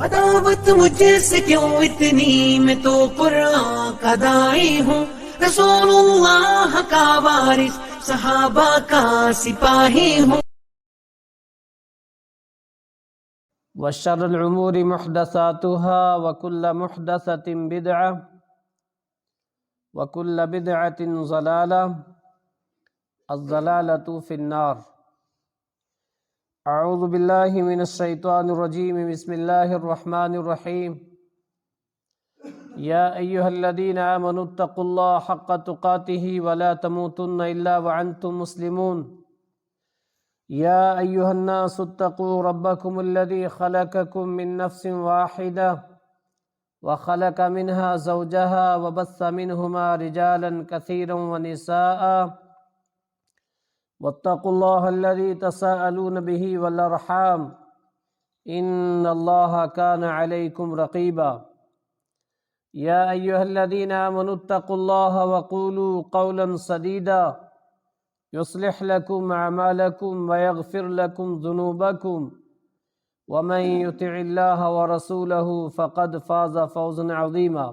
عداوت مجھ سے کیوں اتنی، میں تو قرآن کا داعی ہوں، رسول اللہ کا وارث، صحابہ کا سپاہی ہوں۔ وشر الامور محدثاتها وكل محدثة بدعة وكل بدعة ضلالة الضلالة في النار۔ اعوذ باللہ من الشیطان الرجیم، بسم اللہ الرحمن الرحیم۔ یا ایہا الذین آمنوا اتقوا اللہ حق تقاتہ ولا تموتن الا وانتم مسلمون۔ یا ایہا الناس اتقوا ربکم الذی خلقکم من نفس واحدہ وخلق منها زوجها وبث منہما رجالا کثیرا ونساء واتقوا الله الذي تساءلون به والأرحام إن الله كان عليكم رقيبا۔ يا أيها الذين آمنوا اتقوا الله وقولوا قولا سديدا يصلح لكم أعمالكم ويغفر لكم ذنوبكم ومن يطع الله ورسوله فقد فاز فوزا عظيما۔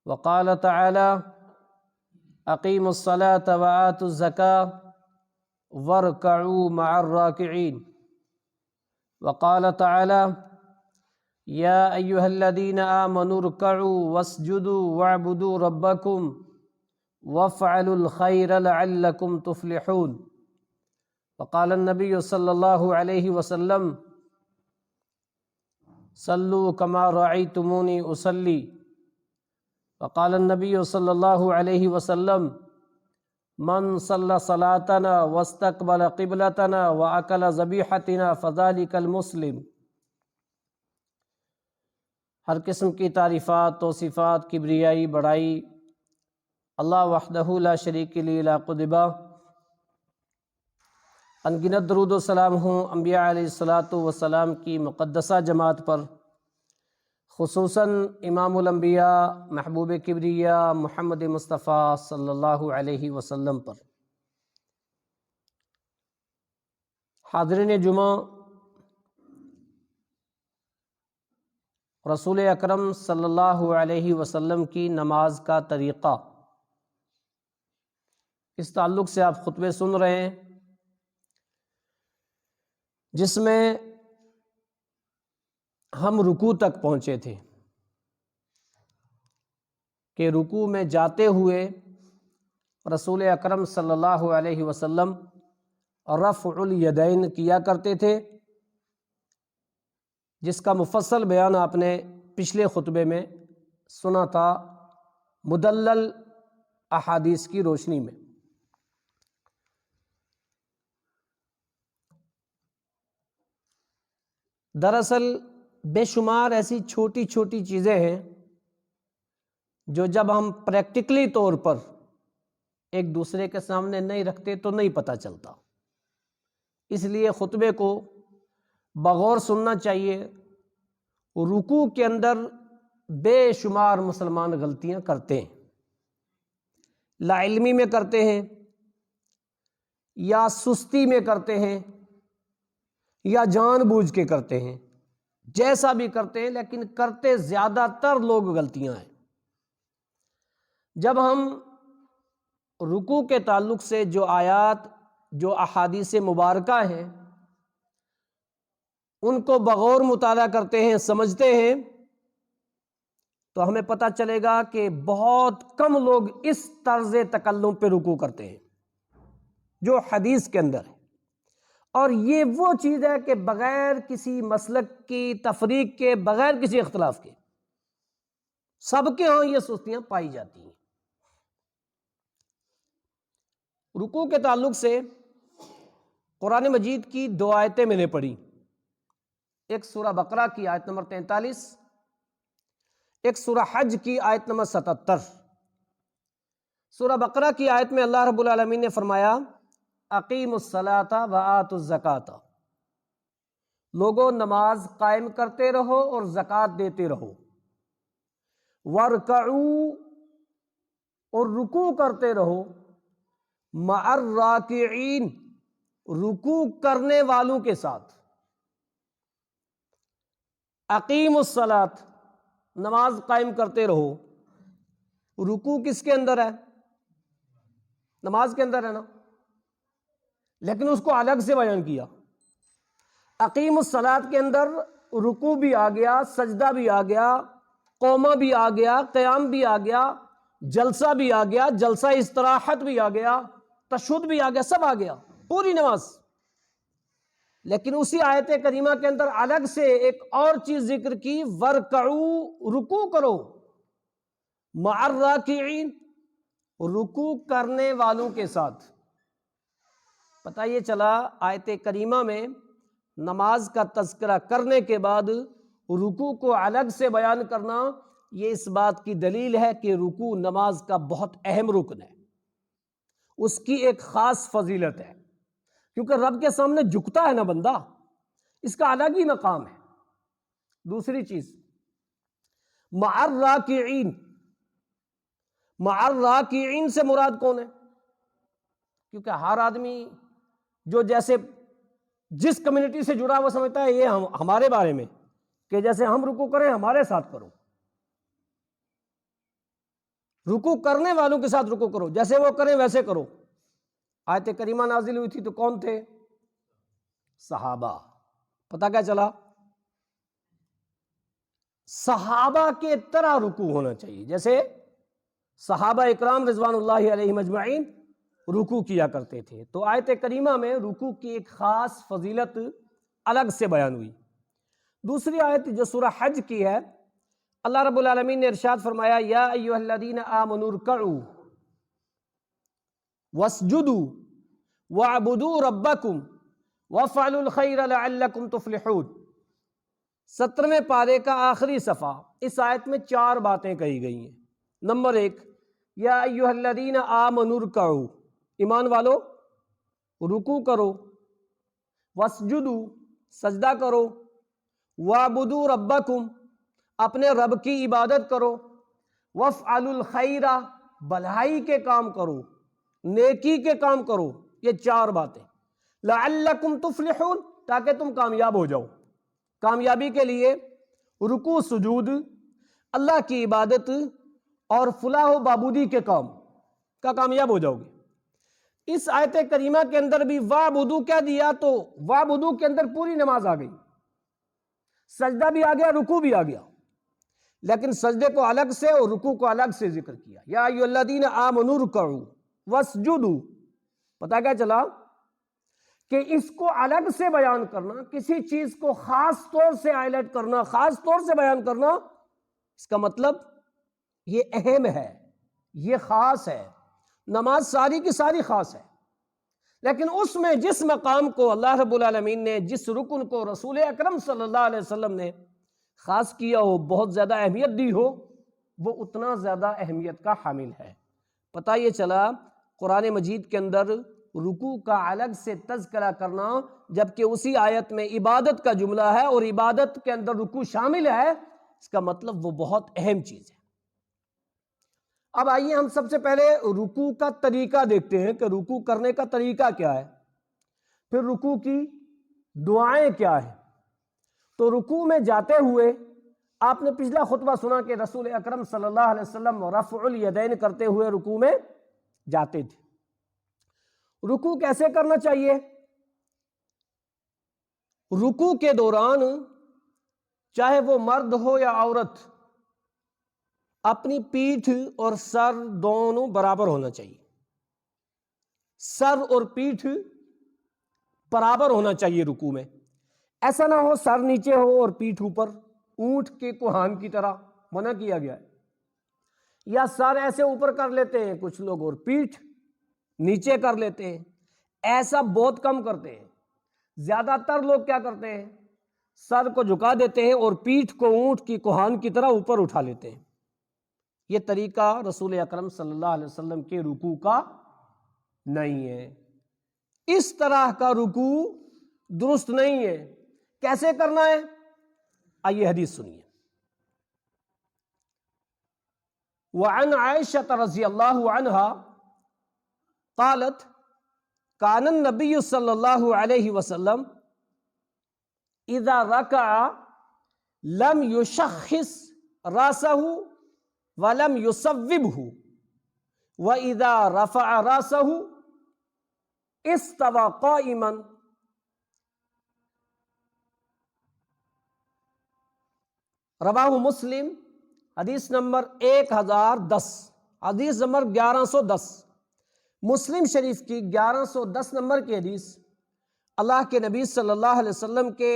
وقال تعالى: اقیموا الصلاة وآتوا الزکاة وارکعوا مع الراکعین۔ وقال تعالی: یا ایہا الذین آمنوا ارکعوا واسجدوا واعبدوا ربکم وافعلوا الخیر لعلکم تفلحون۔ وقال النبی صلی اللہ علیہ وسلم: صلوا کما رأیتمونی اصلی۔ وقال النبی صلی اللہ علیہ وسلم: من صلی صلاتنا واستقبل قبلتنا واکل ذبیحتنا فذلک المسلم۔ ہر قسم کی تعریفات، توصیفات، کبریائی، بڑائی اللہ وحدہ لا شریک له لا قدبہ۔ انگنت درود و سلام ہوں انبیاء علیہ السلام کی مقدسہ جماعت پر، خصوصاً امام الانبیاء محبوب کبریا محمد مصطفیٰ صلی اللہ علیہ وسلم پر۔ حاضرین جمعہ، رسول اکرم صلی اللہ علیہ وسلم کی نماز کا طریقہ، اس تعلق سے آپ خطبے سن رہے ہیں جس میں ہم رکوع تک پہنچے تھے کہ رکوع میں جاتے ہوئے رسول اکرم صلی اللہ علیہ وسلم رفع الیدین کیا کرتے تھے، جس کا مفصل بیان آپ نے پچھلے خطبے میں سنا تھا مدلل احادیث کی روشنی میں۔ دراصل بے شمار ایسی چھوٹی چھوٹی چیزیں ہیں جو جب ہم پریکٹیکلی طور پر ایک دوسرے کے سامنے نہیں رکھتے تو نہیں پتہ چلتا، اس لیے خطبے کو بغور سننا چاہیے۔ رکوع کے اندر بے شمار مسلمان غلطیاں کرتے ہیں، لا علمی میں کرتے ہیں یا سستی میں کرتے ہیں یا جان بوجھ کے کرتے ہیں، جیسا بھی کرتے ہیں، لیکن کرتے زیادہ تر لوگ غلطیاں ہیں۔ جب ہم رکوع کے تعلق سے جو آیات، جو احادیث مبارکہ ہیں، ان کو بغور مطالعہ کرتے ہیں، سمجھتے ہیں، تو ہمیں پتہ چلے گا کہ بہت کم لوگ اس طرز تکلم پہ رکوع کرتے ہیں جو حدیث کے اندر ہے۔ اور یہ وہ چیز ہے کہ بغیر کسی مسلک کی تفریق کے، بغیر کسی اختلاف کے، سب کے ہاں یہ سستیاں پائی جاتی ہیں۔ رکوع کے تعلق سے قرآن مجید کی دو آیتیں میں نے پڑھی، ایک سورہ بقرہ کی آیت نمبر 43، ایک سورہ حج کی آیت نمبر 77۔ سورہ بقرہ کی آیت میں اللہ رب العالمین نے فرمایا: اقیموا الصلاۃ وآتوا الزکاۃ، لوگوں نماز قائم کرتے رہو اور زکوٰۃ دیتے رہو، وارکعوا، اور رکوع کرتے رہو، مع الراکعین، رکوع کرنے والوں کے ساتھ۔ اقیم الصلاۃ، نماز قائم کرتے رہو۔ رکوع کس کے اندر ہے؟ نماز کے اندر ہے نا، لیکن اس کو الگ سے بیان کیا۔ اقیم الصلاۃ کے اندر رکوع بھی آ گیا، سجدہ بھی آ گیا، قومہ بھی آ گیا، قیام بھی آ گیا، جلسہ بھی آ گیا، جلسہ استراحت بھی آ گیا، تشہد بھی آ گیا، سب آ گیا، پوری نماز۔ لیکن اسی آیت کریمہ کے اندر الگ سے ایک اور چیز ذکر کی، ورکعوا، رکوع کرو، مع الراکعین، رکوع کرنے والوں کے ساتھ۔ پتہ یہ چلا آیت کریمہ میں نماز کا تذکرہ کرنے کے بعد رکوع کو الگ سے بیان کرنا، یہ اس بات کی دلیل ہے کہ رکوع نماز کا بہت اہم رکن ہے، اس کی ایک خاص فضیلت ہے، کیونکہ رب کے سامنے جھکتا ہے نا بندہ، اس کا الگ ہی مقام ہے۔ دوسری چیز، مع الراکعین، مع الراکعین سے مراد کون ہے؟ کیونکہ ہر آدمی جو جیسے جس کمیونٹی سے جڑا وہ سمجھتا ہے یہ ہمارے بارے میں کہ جیسے ہم رکوع کریں ہمارے ساتھ کرو، رکوع کرنے والوں کے ساتھ رکوع کرو، جیسے وہ کریں ویسے کرو۔ آیت کریمہ نازل ہوئی تھی تو کون تھے؟ صحابہ۔ پتہ کیا چلا؟ صحابہ کے طرح رکوع ہونا چاہیے، جیسے صحابہ اکرام رضوان اللہ علیہم اجمعین رکوع کیا کرتے تھے۔ تو آیت کریمہ میں رکوع کی ایک خاص فضیلت الگ سے بیان ہوئی۔ دوسری آیت جو سورہ حج کی ہے، اللہ رب العالمین نے ارشاد فرمایا، یا ایھا الذین آمنوا ارکعوا واسجدوا واعبدوا ربکم وافعلوا الخیر لعلکم تفلحون۔ 17ویں پارے کا آخری صفحہ، اس آیت میں 4 باتیں کہی گئی ہیں۔ نمبر 1، یا ایھا الذین آمنوا ارکعوا، ایمان والو رکوع کرو، واسجدوا، سجدہ کرو، واعبدوا ربکم، اپنے رب کی عبادت کرو، وافعلوا الخیر، بھلائی کے کام کرو، نیکی کے کام کرو۔ یہ 4 باتیں، لعلکم تفلحون، تاکہ تم کامیاب ہو جاؤ۔ کامیابی کے لیے رکوع، سجود، اللہ کی عبادت اور فلاح و بہبودی کے کام کا کامیاب ہو جاؤ گے۔ اس آیت کریمہ کے اندر بھی وَاعْبُدُوا کیا دیا؟ تو وَاعْبُدُوا کے اندر پوری نماز آ گئی، سجدہ بھی آ گیا، رکوع بھی آ گیا، لیکن سجدے کو الگ سے اور رکوع کو الگ سے ذکر کیا۔ یا ایھا الذین آمنوا ارکعوا واسجدوا۔ پتہ کیا چلا کہ اس کو الگ سے بیان کرنا، کسی چیز کو خاص طور سے ہائی لائٹ کرنا، خاص طور سے بیان کرنا، اس کا مطلب یہ اہم ہے، یہ خاص ہے۔ نماز ساری کی ساری خاص ہے، لیکن اس میں جس مقام کو اللہ رب العالمین نے، جس رکن کو رسول اکرم صلی اللہ علیہ وسلم نے خاص کیا ہو، بہت زیادہ اہمیت دی ہو، وہ اتنا زیادہ اہمیت کا حامل ہے۔ پتہ یہ چلا قرآن مجید کے اندر رکوع کا الگ سے تذکرہ کرنا، جبکہ اسی آیت میں عبادت کا جملہ ہے اور عبادت کے اندر رکوع شامل ہے، اس کا مطلب وہ بہت اہم چیز ہے۔ اب آئیے ہم سب سے پہلے رکوع کا طریقہ دیکھتے ہیں کہ رکوع کرنے کا طریقہ کیا ہے، پھر رکوع کی دعائیں کیا ہیں۔ تو رکوع میں جاتے ہوئے آپ نے پچھلا خطبہ سنا کہ رسول اکرم صلی اللہ علیہ وسلم رفع الیدین کرتے ہوئے رکوع میں جاتے تھے۔ رکوع کیسے کرنا چاہیے؟ رکوع کے دوران چاہے وہ مرد ہو یا عورت، اپنی پیٹھ اور سر دونوں برابر ہونا چاہیے، سر اور پیٹھ برابر ہونا چاہیے رکوع میں۔ ایسا نہ ہو سر نیچے ہو اور پیٹھ اوپر، اونٹ کے کوہان کی طرح، منع کیا گیا ہے۔ یا سر ایسے اوپر کر لیتے ہیں کچھ لوگ اور پیٹھ نیچے کر لیتے ہیں، ایسا بہت کم کرتے ہیں۔ زیادہ تر لوگ کیا کرتے ہیں؟ سر کو جھکا دیتے ہیں اور پیٹھ کو اونٹ کی کوہان کی طرح اوپر اٹھا لیتے ہیں۔ یہ طریقہ رسول اکرم صلی اللہ علیہ وسلم کے رکوع کا نہیں ہے۔ اس طرح کا رکوع درست نہیں ہے۔ کیسے کرنا ہے؟ آئیے حدیث سنیے۔ وعن عائشہ رضی اللہ عنہا قالت کان النبی صلی اللہ علیہ وسلم اذا رکع لم یشخص راسہ ولم یصوبہ وَإِذَا رَفَعَ رَاسَهُ اسْتَوَى قَائِمًا. رواہ مسلم، حدیث نمبر 1010، حدیث نمبر 1110، مسلم شریف کی 1110 نمبر کی حدیث. اللہ کے نبی صلی اللہ علیہ وسلم کے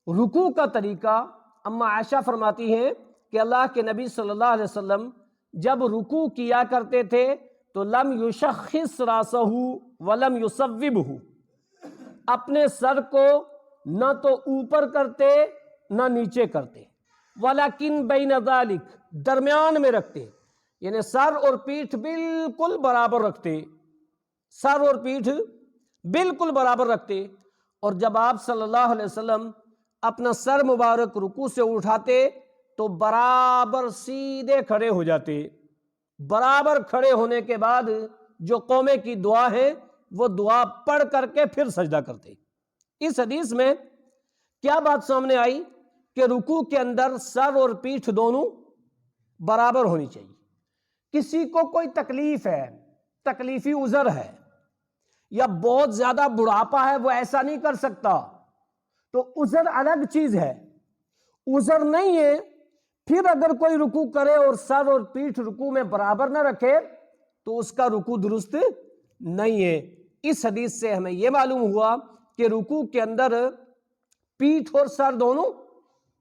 رکوع کا طریقہ اما عائشہ فرماتی ہیں کہ اللہ کے نبی صلی اللہ علیہ وسلم جب رکوع کیا کرتے تھے تو لم یشخص راسہ ولم یصوبہ، اپنے سر کو نہ تو اوپر کرتے نہ نیچے کرتے، ولیکن بین ذالک، درمیان میں رکھتے، یعنی سر اور پیٹھ بالکل برابر رکھتے، سر اور پیٹھ بالکل برابر رکھتے. اور جب آپ صلی اللہ علیہ وسلم اپنا سر مبارک رکوع سے اٹھاتے تو برابر سیدھے کھڑے ہو جاتے. برابر کھڑے ہونے کے بعد جو قومے کی دعا ہے وہ دعا پڑھ کر کے پھر سجدہ کرتے. اس حدیث میں کیا بات سامنے آئی کہ رکوع کے اندر سر اور پیٹھ دونوں برابر ہونی چاہیے. کسی کو کوئی تکلیف ہے، تکلیفی عذر ہے، یا بہت زیادہ بڑھاپا ہے، وہ ایسا نہیں کر سکتا، تو عذر الگ چیز ہے. عذر نہیں ہے پھر اگر کوئی رکوع کرے اور سر اور پیٹھ رکوع میں برابر نہ رکھے تو اس کا رکوع درست نہیں ہے. اس حدیث سے ہمیں یہ معلوم ہوا کہ رکوع کے اندر پیٹھ اور سر دونوں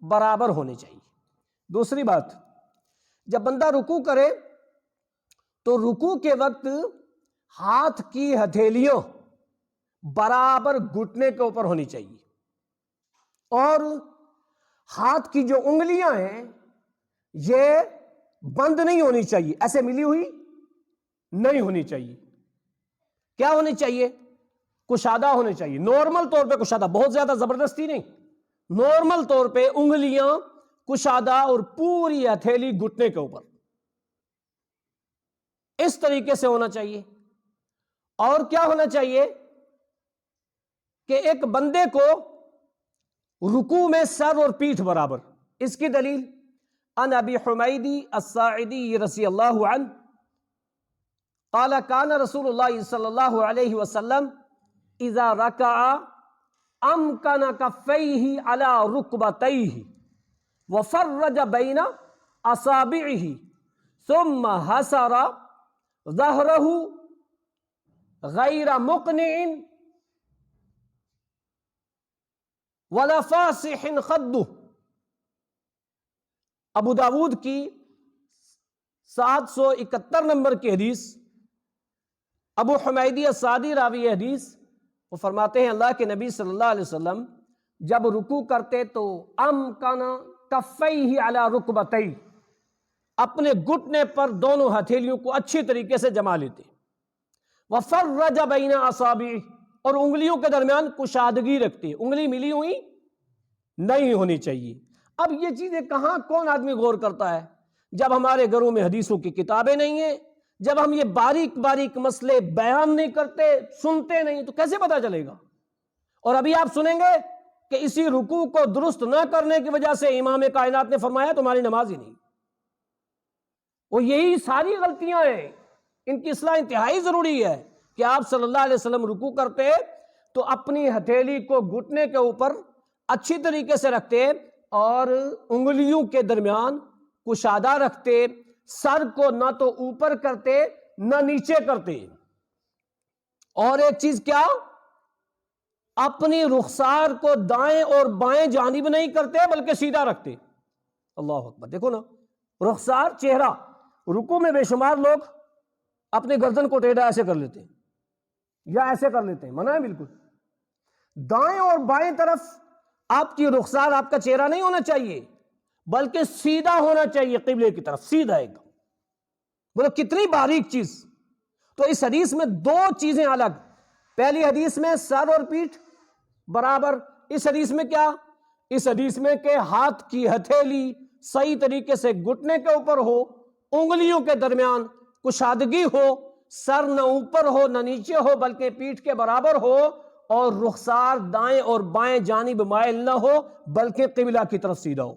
برابر ہونے چاہیے. دوسری بات، جب بندہ رکوع کرے تو رکوع کے وقت ہاتھ کی ہتھیلیاں برابر گھٹنے کے اوپر ہونی چاہیے، اور ہاتھ کی جو انگلیاں ہیں یہ بند نہیں ہونی چاہیے، ایسے ملی ہوئی نہیں ہونی چاہیے. کیا ہونی چاہیے؟ کشادہ ہونے چاہیے، نارمل طور پہ کشادہ، بہت زیادہ زبردستی نہیں، نارمل طور پہ انگلیاں کشادہ اور پوری ہتھیلی گھٹنے کے اوپر، اس طریقے سے ہونا چاہیے. اور کیا ہونا چاہیے کہ ایک بندے کو رکوع میں سر اور پیٹھ برابر. اس کی دلیل ان ابی حمید الساعدی رضی اللہ عنہ قال کان رسول اللہ صلی اللہ علیہ وسلم اذا رکع امکن کفیہ علی رکبتیہ وفرج بین اصابعہ ثم حسر ظہرہ غیر مقنع ولا فاسح خدہ. ابو داود کی 771 نمبر کی حدیث. ابو حمیدی الساعدی راوی حدیث وہ فرماتے ہیں اللہ کے نبی صلی اللہ علیہ وسلم جب رکوع کرتے تو امکن کفیہ علی رکبتیہ، اپنے گھٹنے پر دونوں ہتھیلیوں کو اچھی طریقے سے جما لیتے. وفرج بین اصابعہ، اور انگلیوں کے درمیان کشادگی رکھتے، انگلی ملی ہوئی نہیں ہونی چاہیے. اب یہ چیزیں کہاں کون آدمی غور کرتا ہے جب ہمارے گھروں میں حدیثوں کی کتابیں نہیں ہیں، جب ہم یہ باریک باریک مسئلے بیان نہیں کرتے، سنتے نہیں، تو کیسے پتا چلے گا؟ اور ابھی آپ سنیں گے کہ اسی رکوع کو درست نہ کرنے کی وجہ سے امام کائنات نے فرمایا تمہاری نماز ہی نہیں. اور یہی ساری غلطیاں ہیں، ان کی اصلاح انتہائی ضروری ہے کہ آپ صلی اللہ علیہ وسلم رکوع کرتے تو اپنی ہتھیلی کو گھٹنے کے اوپر اچھی طریقے سے رکھتے اور انگلیوں کے درمیان کشادہ رکھتے، سر کو نہ تو اوپر کرتے نہ نیچے کرتے. اور ایک چیز کیا، اپنی رخسار کو دائیں اور بائیں جانب نہیں کرتے بلکہ سیدھا رکھتے. اللہ اکبر. دیکھو نا، رخسار چہرہ، رکوع میں بے شمار لوگ اپنے گردن کو ٹیڑھا ایسے کر لیتے ہیں یا ایسے کر لیتے ہیں، منع ہے بالکل. دائیں اور بائیں طرف آپ کی رخسار، آپ کا چہرہ نہیں ہونا چاہیے بلکہ سیدھا ہونا چاہیے قبلے کی طرف، سیدھا ایک دم. بولو کتنی باریک چیز. تو اس حدیث میں دو چیزیں الگ، پہلی حدیث میں سر اور پیٹھ برابر، اس حدیث میں کیا؟ اس حدیث میں کہ ہاتھ کی ہتھیلی صحیح طریقے سے گھٹنے کے اوپر ہو، انگلیوں کے درمیان کشادگی ہو، سر نہ اوپر ہو نہ نیچے ہو بلکہ پیٹھ کے برابر ہو، اور رخسار دائیں اور بائیں جانب مائل نہ ہو بلکہ قبلہ کی طرف سیدھا ہو.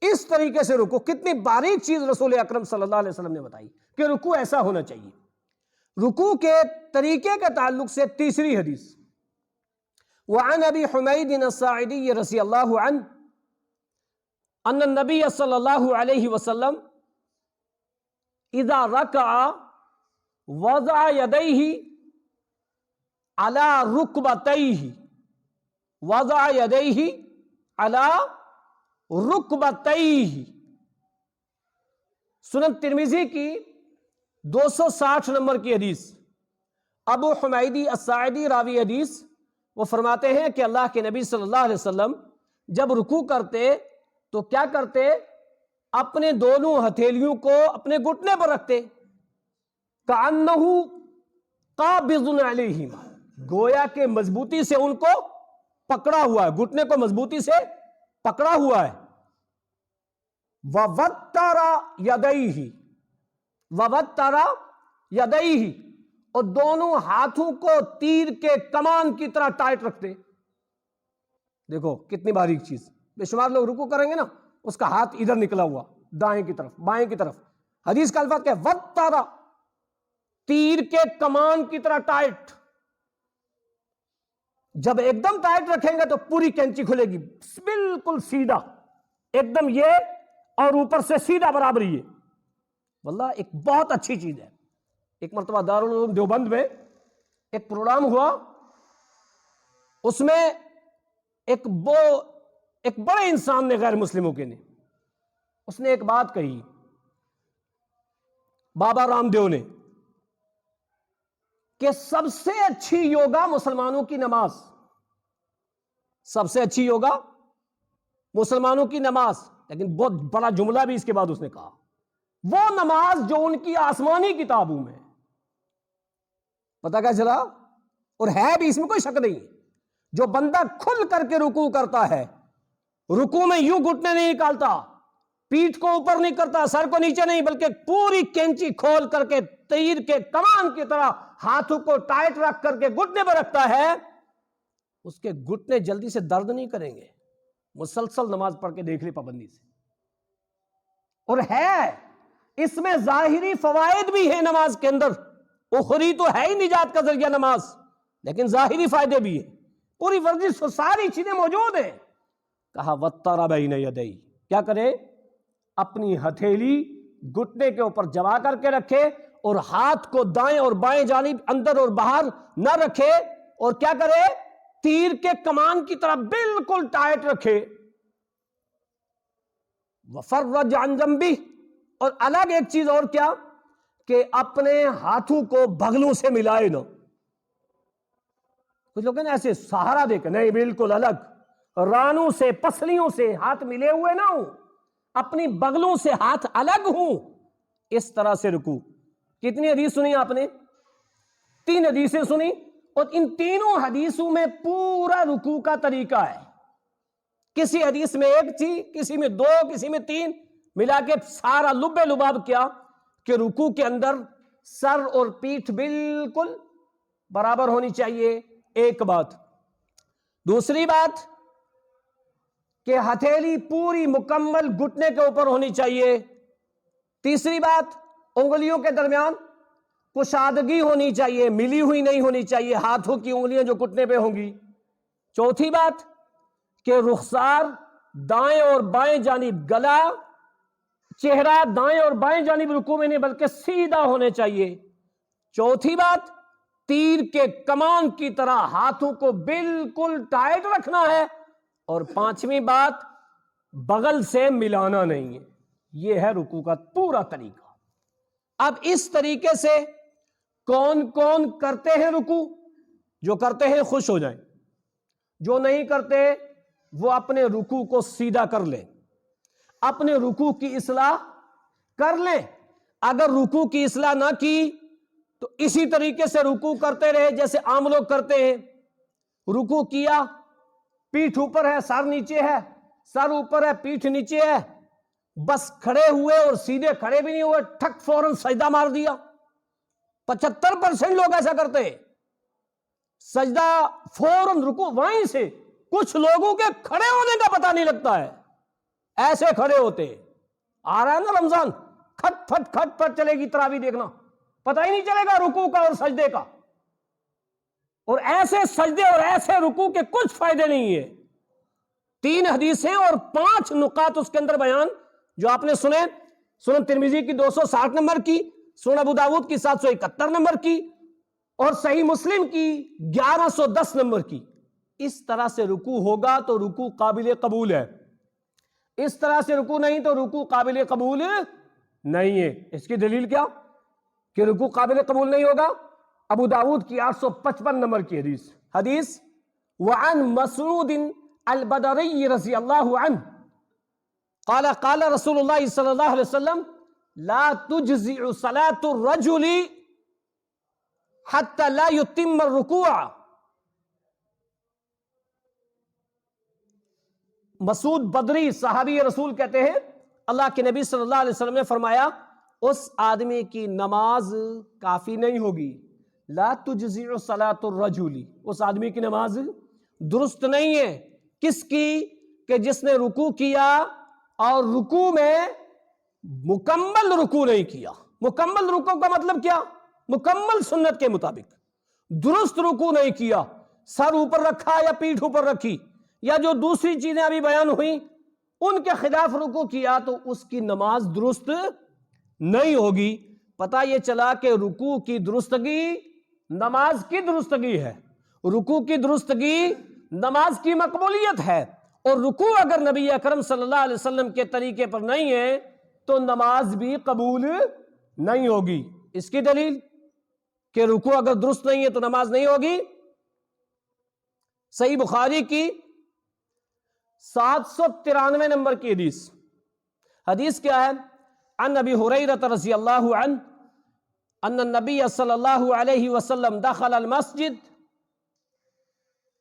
اس طریقے سے رکوع. کتنی باریک چیز رسول اکرم صلی اللہ علیہ وسلم نے بتائی کہ رکوع ایسا ہونا چاہیے. رکوع کے طریقے کے تعلق سے تیسری حدیث، وعن ابی حمید الساعدی رضی اللہ عنہ ان النبی صلی اللہ علیہ وسلم اذا رکع وضع یدیہ علی رکبتیہ، وضع یدیہ علی رکبتیہ. سنن ترمذی کی 260 نمبر کی حدیث. ابو حمیدی الساعدی راوی حدیث، وہ فرماتے ہیں کہ اللہ کے نبی صلی اللہ علیہ وسلم جب رکوع کرتے تو کیا کرتے؟ اپنے دونوں ہتھیلیوں کو اپنے گھٹنے پر رکھتے، کأنہ قابض علیہما، گویا کہ مضبوطی سے ان کو پکڑا ہوا ہے، گھٹنے کو مضبوطی سے پکڑا ہوا ہے. وَوَتَّرَ يَدَيْهِ، وَوَتَّرَ يَدَيْهِ، اور دونوں ہاتھوں کو تیر کے کمان کی طرح ٹائٹ رکھتے. دیکھو کتنی باریک چیز. بے شمار لوگ رکوع کریں گے نا، اس کا ہاتھ ادھر نکلا ہوا دائیں کی طرف بائیں کی طرف. حدیث کا الفاظ کیا ہے؟ وَتَّرَ، تیر کے کمان کی طرح ٹائٹ. جب ایک دم ٹائٹ رکھیں گے تو پوری کینچی کھلے گی، بالکل سیدھا ایک دم یہ، اور اوپر سے سیدھا برابر یہ. واللہ ایک بہت اچھی چیز ہے. ایک مرتبہ دارالعلوم دیوبند میں ایک پروگرام ہوا، اس میں ایک بڑے انسان نے، غیر مسلموں کے نے، اس نے ایک بات کہی، بابا رام دیو نے، کہ سب سے اچھی یوگا مسلمانوں کی نماز، سب سے اچھی یوگا مسلمانوں کی نماز. لیکن بہت بڑا جملہ بھی اس کے بعد اس نے کہا، وہ نماز جو ان کی آسمانی کتابوں میں. پتہ کیا چلا؟ اور ہے بھی، اس میں کوئی شک نہیں، جو بندہ کھل کر کے رکوع کرتا ہے، رکوع میں یوں گھٹنے نہیں نکالتا، پیٹھ کو اوپر نہیں کرتا، سر کو نیچے نہیں، بلکہ پوری کینچی کھول کر کے تیر کے کمان کی طرح ہاتھوں کو ٹائٹ رکھ کر کے گھٹنے پر رکھتا ہے، اس کے گھٹنے جلدی سے درد نہیں کریں گے. مسلسل نماز پڑھ کے دیکھ لی پابندی سے. اور ہے اس میں ظاہری فوائد بھی ہیں نماز کے اندر. اخری تو ہے ہی نجات کا ذریعہ نماز، لیکن ظاہری فائدے بھی ہیں. پوری ورزش سے ساری چیزیں موجود ہیں. کہا وَتَّرَ بَيْنَ يَدَيْهِ، کیا کرے؟ اپنی ہتھیلی گھٹنے کے اوپر جما کر کے رکھے، اور ہاتھ کو دائیں اور بائیں جانب اندر اور باہر نہ رکھے، اور کیا کرے؟ تیر کے کمان کی طرح بالکل ٹائٹ رکھے. وَفَرَّجَ عَنْ جَنْبِهِ، اور الگ ایک چیز اور کیا کہ اپنے ہاتھوں کو بغلوں سے ملائے نہ. کچھ لوگ ہیں ایسے سہارا دے کے، نہیں، بالکل الگ، رانوں سے پسلیوں سے ہاتھ ملے ہوئے نہ ہوں، اپنی بغلوں سے ہاتھ الگ ہوں. اس طرح سے رکوع. کتنی حدیث سنی آپ نے؟ 3 حدیثیں سنی، اور ان تینوں حدیثوں میں پورا رکوع کا طریقہ ہے. کسی حدیث میں ایک تھی، کسی میں 2، کسی میں 3، ملا کے سارا لب لباب کیا کہ رکوع کے اندر سر اور پیٹھ بالکل برابر ہونی چاہیے. ایک بات. دوسری بات کہ ہتھیلی پوری مکمل گھٹنے کے اوپر ہونی چاہیے. تیسری بات، انگلیوں کے درمیان کشادگی ہونی چاہیے، ملی ہوئی نہیں ہونی چاہیے، ہاتھوں کی انگلیاں جو گھٹنے پہ ہوں گی. چوتھی بات کہ رخسار دائیں اور بائیں جانب، گلا، چہرہ دائیں اور بائیں جانب رکوع میں نہیں بلکہ سیدھا ہونے چاہیے. چوتھی بات، تیر کے کمان کی طرح ہاتھوں کو بالکل ٹائٹ رکھنا ہے. اور پانچویں بات، بغل سے ملانا نہیں ہے. یہ ہے رکوع کا پورا طریقہ. اب اس طریقے سے کون کون کرتے ہیں رکوع؟ جو کرتے ہیں خوش ہو جائیں، جو نہیں کرتے وہ اپنے رکوع کو سیدھا کر لیں، اپنے رکوع کی اصلاح کر لیں. اگر رکوع کی اصلاح نہ کی تو اسی طریقے سے رکوع کرتے رہے جیسے عام لوگ کرتے ہیں. رکوع کیا، پیٹھ اوپر ہے، سر نیچے ہے، سر اوپر ہے، پیٹھ نیچے ہے، بس کھڑے ہوئے اور سیدھے کھڑے بھی نہیں ہوئے، ٹھک فوراً سجدہ مار دیا. 75% لوگ ایسا کرتے ہیں. سجدہ فوراً رکوع وہیں سے. کچھ لوگوں کے کھڑے ہونے کا پتہ نہیں لگتا ہے، ایسے کھڑے ہوتے. آ رہا ہے نا رمضان، کھٹ پھٹ کھٹ پھٹ چلے گی تراویح، دیکھنا پتہ ہی نہیں چلے گا رکوع کا اور سجدے کا. اور ایسے سجدے اور ایسے رکوع کے کچھ فائدے نہیں ہیں. 3 حدیثیں اور 5 نقاط اس کے اندر بیان جو آپ نے سنے. سنن ترمذی کی 260 نمبر کی، سنن ابو داؤد کی 771 نمبر کی، اور صحیح مسلم کی 1110 نمبر کی. اس طرح سے رکوع ہوگا تو رکوع قابل قبول ہے، اس طرح سے رکوع نہیں تو رکوع قابل قبول نہیں ہے. اس کی دلیل کیا کہ رکوع قابل قبول نہیں ہوگا؟ ابو داؤد کی 855 نمبر کی حدیث وعن مسعود البدری رضی اللہ عنہ قال قال رسول اللہ صلی اللہ علیہ وسلم لا تجزع صلاة الرجل حتى لا يتم الركوع. مسعود بدری صحابی رسول کہتے ہیں اللہ کے نبی صلی اللہ علیہ وسلم نے فرمایا اس آدمی کی نماز کافی نہیں ہوگی. لا تجزع صلاة الرجل، اس آدمی کی نماز درست نہیں ہے. کس کی؟ کہ جس نے رکوع کیا اور رکوع میں مکمل رکوع نہیں کیا. مکمل رکوع کا مطلب کیا؟ مکمل سنت کے مطابق درست رکوع نہیں کیا، سر اوپر رکھا یا پیٹھ اوپر رکھی یا جو دوسری چیزیں ابھی بیان ہوئیں ان کے خلاف رکوع کیا تو اس کی نماز درست نہیں ہوگی. پتہ یہ چلا کہ رکوع کی درستگی نماز کی درستگی ہے، رکوع کی درستگی نماز کی مقبولیت ہے. اور رکوع اگر نبی اکرم صلی اللہ علیہ وسلم کے طریقے پر نہیں ہے تو نماز بھی قبول نہیں ہوگی. اس کی دلیل کہ رکوع اگر درست نہیں ہے تو نماز نہیں ہوگی. صحیح بخاری کی 793 نمبر کی حدیث کیا ہے؟ عن ابی ہریرہ رضی اللہ عنہ ان النبی صلی اللہ علیہ وسلم دخل المسجد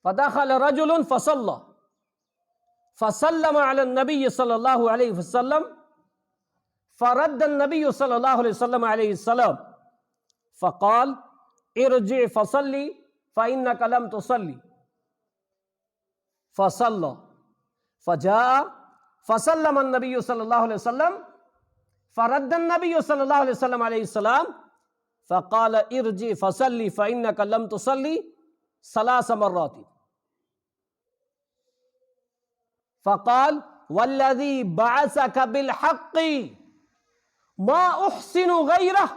فدخل رجل فصلى فسلم على النبي صلى الله عليه وسلم فرد النبي صلى الله عليه وسلم عليه السلام فقال ارجع فصلي فإنك لم تصلي فصلى فجاء فسلم النبي صلى الله عليه وسلم فرد النبي صلى الله عليه وسلم عليه السلام فقال ارجع فصلي فإنك لم تصلي 3 مرات فقال والذي بعثك بالحق ما أحسن غيره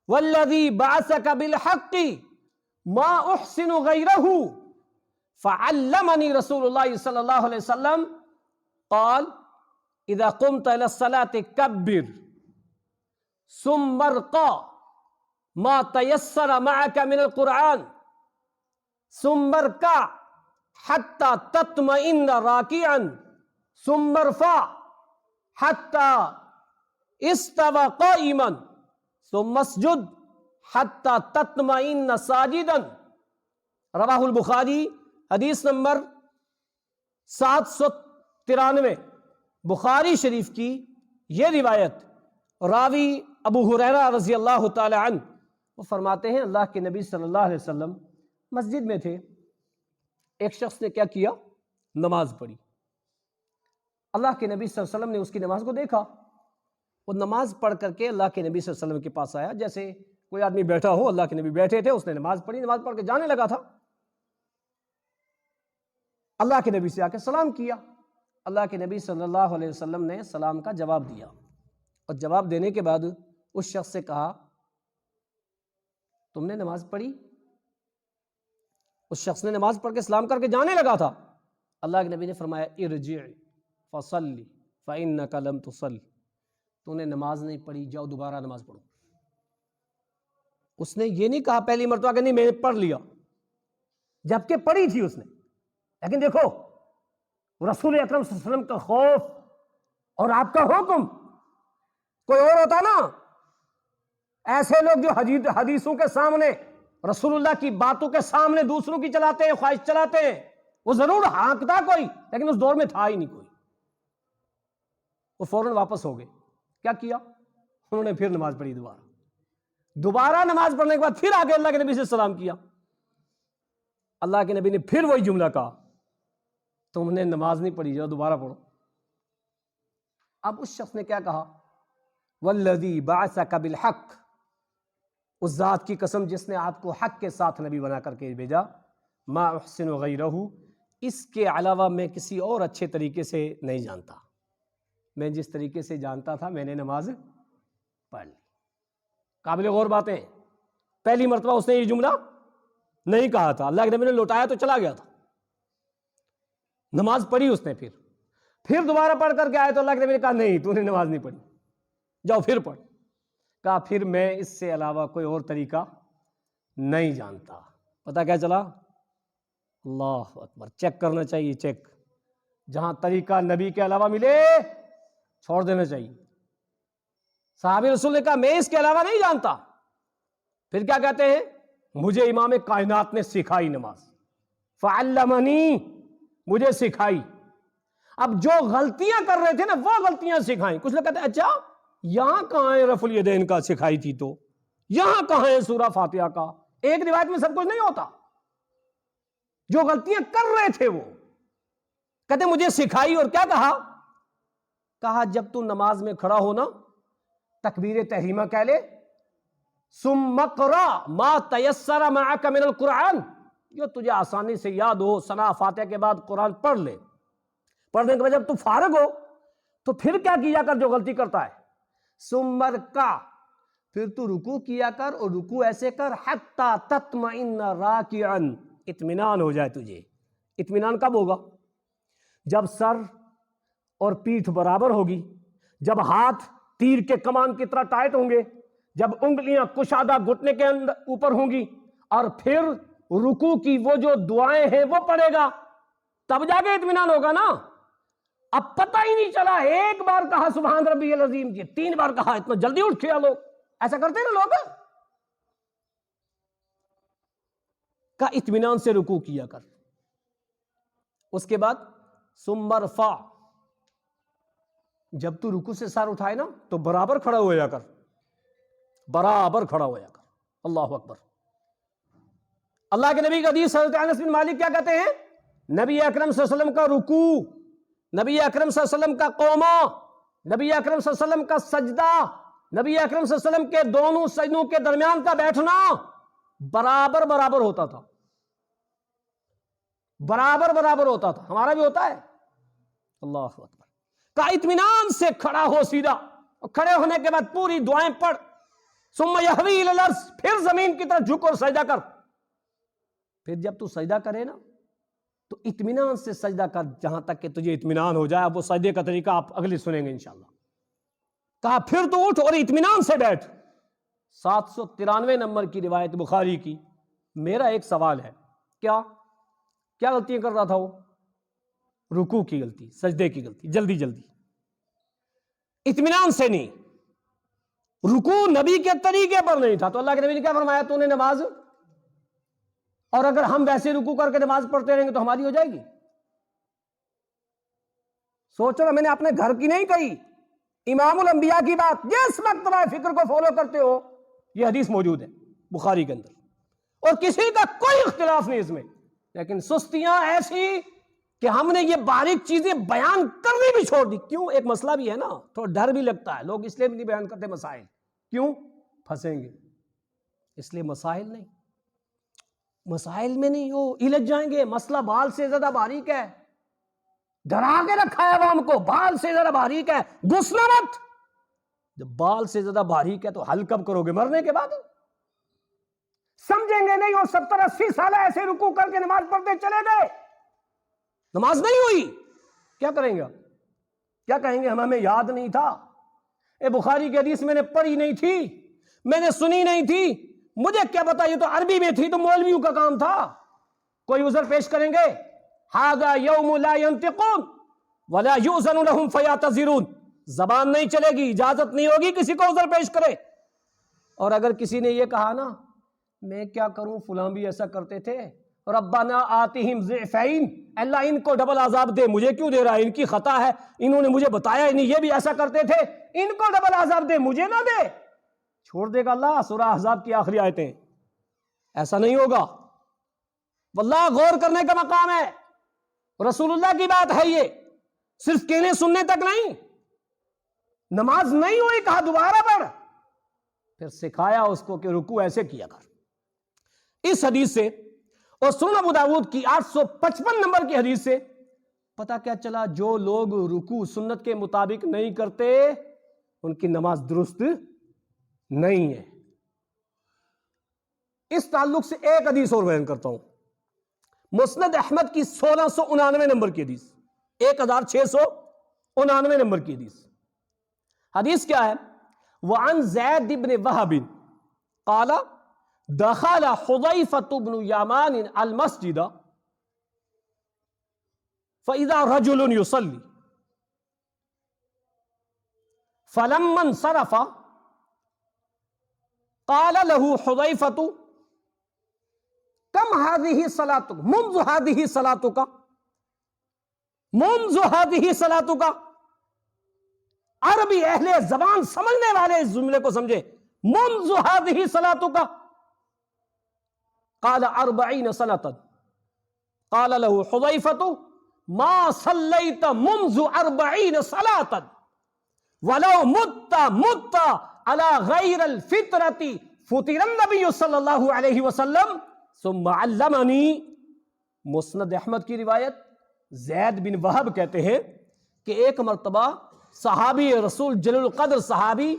والذي بعثك بالحق ما أحسن غيره فعلمني رسول الله صلى الله عليه وسلم قال إذا قمت إلى الصلاة كبر ثم ارقى ما تيسر معك من القرآن ثم اركع حتى تطمئن راكعا ثم ارفع حتى استوى قائما ثم اسجد حتى تطمئن ساجدا. رواہ البخاری حدیث نمبر 793. بخاری شریف کی یہ روایت راوی ابو ہریرہ رضی اللہ تعالی عنہ وہ فرماتے ہیں اللہ کے نبی صلی اللہ علیہ وسلم مسجد میں تھے. ایک شخص نے کیا کیا؟ نماز پڑھی. اللہ کے نبی صلی اللہ علیہ وسلم نے اس کی نماز کو دیکھا. وہ نماز پڑھ کر کے اللہ کے نبی صلی اللہ علیہ وسلم کے پاس آیا. جیسے کوئی آدمی بیٹھا ہو، اللہ کے نبی بیٹھے تھے، اس نے نماز پڑھی، نماز پڑھ کے جانے لگا تھا. اللہ کے نبی سے آ کے سلام کیا. اللہ کے نبی صلی اللہ علیہ وسلم نے سلام کا جواب دیا اور جواب دینے کے بعد اس شخص سے کہا تم نے نماز پڑھی؟ اس شخص نے نماز پڑھ کے سلام کر کے جانے لگا تھا. اللہ کے نبی نے فرمایا ارجع فصلی فإنک لم تصلی، تو نے نماز نہیں پڑھی، جاؤ دوبارہ نماز پڑھو. اس نے یہ نہیں کہا پہلی مرتبہ کہ نہیں میں نے پڑھ لیا، جبکہ پڑھی تھی اس نے. لیکن دیکھو رسول اکرم صلی اللہ علیہ وسلم کا خوف اور آپ کا حکم. کوئی اور ہوتا نا، ایسے لوگ جو حدیثوں کے سامنے، رسول اللہ کی باتوں کے سامنے دوسروں کی چلاتے ہیں، خواہش چلاتے ہیں، وہ ضرور ہانکتا کوئی، لیکن اس دور میں تھا ہی نہیں کوئی. وہ فوراً واپس ہو گئے. کیا کیا انہوں نے؟ پھر نماز پڑھی دوبارہ نماز پڑھنے کے بعد پھر آگے اللہ کے نبی سے سلام کیا. اللہ کے نبی نے پھر وہی جملہ کہا، تم نے نماز نہیں پڑھی، جاؤ دوبارہ پڑھو۔ اب اس شخص نے کیا کہا؟ والذی بعثک بالحق، اس ذات کی قسم جس نے آپ کو حق کے ساتھ نبی بنا کر کے بھیجا، ما احسن غیرہ، اس کے علاوہ میں کسی اور اچھے طریقے سے نہیں جانتا، میں جس طریقے سے جانتا تھا میں نے نماز پڑھ لی۔ قابل غور باتیں، پہلی مرتبہ اس نے یہ جملہ نہیں کہا تھا، اللہ کے نبی نے لوٹایا تو چلا گیا تھا، نماز پڑھی اس نے، پھر دوبارہ پڑھ کر کے آئے تو اللہ کے نبی نے کہا نہیں تو نے نماز نہیں پڑھی، جاؤ پھر پڑھ۔ کہا پھر میں اس سے علاوہ کوئی اور طریقہ نہیں جانتا۔ پتہ کیا چلا؟ اللہ اکبر، چیک کرنا چاہیے، چیک، جہاں طریقہ نبی کے علاوہ ملے چھوڑ دینا چاہیے۔ صحابی رسول نے کہا میں اس کے علاوہ نہیں جانتا، پھر کیا کہتے ہیں؟ مجھے امام کائنات نے سکھائی نماز، فعلمنی، مجھے سکھائی۔ اب جو غلطیاں کر رہے تھے نا وہ غلطیاں سکھائیں۔ کچھ لوگ کہتے ہیں اچھا یہاں کہاں ہے رفع الیدین کا سکھائی تھی، تو یہاں کہاں ہے سورہ فاتحہ کا؟ ایک روایت میں سب کچھ نہیں ہوتا، جو غلطیاں کر رہے تھے وہ کہتے مجھے سکھائی۔ اور کیا کہا؟ کہا جب تو نماز میں کھڑا ہو نا تکبیر تحریمہ کہہ لے، ثم اقرا ما تیسر معک من القرآن، جو تجھے آسانی سے یاد ہو ثنا فاتحہ کے بعد قرآن پڑھ لے۔ پڑھنے کے بعد جب تو فارغ ہو تو پھر کیا کیا کر جو غلطی کرتا ہے؟ ثم ارکع، پھر تو رکوع کیا کر، اور رکوع ایسے کر حتی تطمئن راکعا، اطمینان ہو جائے تجھے۔ اطمینان کب ہوگا؟ جب سر اور پیٹھ برابر ہوگی، جب ہاتھ تیر کے کمان کی طرح ٹائٹ ہوں گے، جب انگلیاں کشادہ گھٹنے کے اوپر ہوں گی، اور پھر رکوع کی وہ جو دعائیں ہیں وہ پڑھے گا، تب جا کے اطمینان ہوگا نا۔ اب پتہ ہی نہیں چلا، ایک بار کہا سبحان ربی العظیم جی، 3 بار کہا، اتنا جلدی اٹھ گیا لوگ، ایسا کرتے نا لوگ۔ کا اطمینان سے رکوع کیا کر، اس کے بعد ثم ارفع، جب تو رکوع سے سر اٹھائے نا تو برابر کھڑا ہو جا کر، برابر کھڑا ہو جا کر۔ اللہ اکبر۔ اللہ کے نبی کا حدیث حضرت انس بن مالک کیا کہتے ہیں؟ نبی اکرم صلی اللہ علیہ وسلم کا رکوع، نبی اکرم صلی اللہ علیہ وسلم کا قومہ، نبی اکرم صلی اللہ علیہ وسلم کا سجدہ، نبی اکرم صلی اللہ علیہ وسلم کے دونوں سجدوں کے درمیان کا بیٹھنا برابر برابر ہوتا تھا، برابر برابر ہوتا تھا، ہمارا بھی ہوتا ہے۔ اللہ اکبر۔ کا اطمینان سے کھڑا ہو سیدھا، اور کھڑے ہونے کے بعد پوری دعائیں پڑھ، ثم یہوی الی الارض، پھر زمین کی طرف جھک اور سجدہ کر۔ پھر جب تو سجدہ کرے نا تو اطمینان سے سجدہ کر، جہاں تک کہ تجھے اطمینان ہو جائے۔ اب وہ سجدے کا طریقہ آپ اگلی سنیں گے انشاءاللہ۔ کہا پھر تو اٹھ اور اطمینان سے بیٹھ۔ 793 نمبر کی روایت بخاری کی۔ میرا ایک سوال ہے، کیا غلطیاں کر رہا تھا وہ؟ رکوع کی غلطی، سجدے کی غلطی، جلدی جلدی، اطمینان سے نہیں۔ رکوع نبی کے طریقے پر نہیں تھا، تو اللہ کے نبی نے کیا فرمایا؟ تو نے نماز، اور اگر ہم ویسے رکوع کر کے نماز پڑھتے رہیں گے تو ہماری ہو جائے گی؟ سوچو نا، میں نے اپنے گھر کی نہیں کہی، امام الانبیاء کی بات۔ جس مکتبہ فکر کو فالو کرتے ہو یہ حدیث موجود ہے بخاری کے اندر، اور کسی کا کوئی اختلاف نہیں اس میں، لیکن سستیاں ایسی کہ ہم نے یہ باریک چیزیں بیان کرنی بھی چھوڑ دی۔ کیوں؟ ایک مسئلہ بھی ہے نا، تھوڑا ڈر بھی لگتا ہے، لوگ اس لیے بھی نہیں بیان کرتے مسائل، کیوں؟ پھنسیں گے، اس لیے مسائل میں نہیں ہو، الجھ جائیں گے۔ مسئلہ بال سے زیادہ باریک ہے، ڈرا کے رکھا ہے عوام کو، بال سے زیادہ باریک ہے، گھسنا مت۔ جب بال سے زیادہ باریک ہے تو حل کب کرو گے؟ مرنے کے بعد سمجھیں گے نہیں، اور 70-80 سال ایسے رکوع کر کے نماز پڑھتے چلے گئے، نماز نہیں ہوئی، کیا کریں گے؟ کیا کہیں گے؟ ہمیں یاد نہیں تھا، اے بخاری کی حدیث میں نے پڑھی نہیں تھی، میں نے سنی نہیں تھی، مجھے کیا پتا، یہ تو عربی میں تھی، تو مولویوں کا کام تھا۔ کوئی عذر پیش کریں گے؟ ھذا یوم لا ینطقون ولا یؤذن لهم فیعتذرون، زبان نہیں چلے گی، اجازت نہیں ہوگی کسی کو عذر پیش کرے۔ اور اگر کسی نے یہ کہا نا میں کیا کروں، فلاں بھی ایسا کرتے تھے، ربنا آتہم ضعفین، اللہ ان کو ڈبل عذاب دے، مجھے کیوں دے رہا ہے؟ ان کی خطا ہے، انہوں نے مجھے بتایا ہی نہیں، یہ بھی ایسا کرتے تھے، ان کو ڈبل عذاب دے، مجھے نہ دے، چھوڑ دے گا اللہ۔ سورہ احزاب کی آخری آیتیں۔ ایسا نہیں ہوگا۔ واللہ غور کرنے کا مقام ہے، رسول اللہ کی بات ہے یہ، صرف کہنے سننے تک نہیں۔ نماز نہیں ہوئی، کہا دوبارہ پڑھ، پھر سکھایا اس کو کہ رکوع ایسے کیا کر۔ اس حدیث سے اور سنن ابو داؤد کی 855 نمبر کی حدیث سے پتہ کیا چلا؟ جو لوگ رکوع سنت کے مطابق نہیں کرتے ان کی نماز درست نہیں ہے۔ اس تعلق سے ایک حدیث اور بیان کرتا ہوں، مسند احمد کی 1699 نمبر کی حدیث، 1699 نمبر کی حدیث۔ حدیث کیا ہے؟ وعن زید بن وہب قال دخل حذیفۃ بن یمان المسجد فاذا رجل يصلي فلما انصرف قال له حذیفۃ کم هذه صلاتك منذ هذه صلاتك منذ هذه صلاتك۔ عربی اہل زبان سمجھنے والے اس جملے کو سمجھے، منذ هذه صلاتك قال 40 سنة قال له حذیفۃ ما صلیت منذ 40 صلاة ولو مت على غیر الفطرة فطر النبی صلی اللہ علیہ وسلم ثم علمنی۔ مسند احمد کی روایت، زید بن وہب کہتے ہیں کہ ایک مرتبہ صحابی رسول جلیل القدر صحابی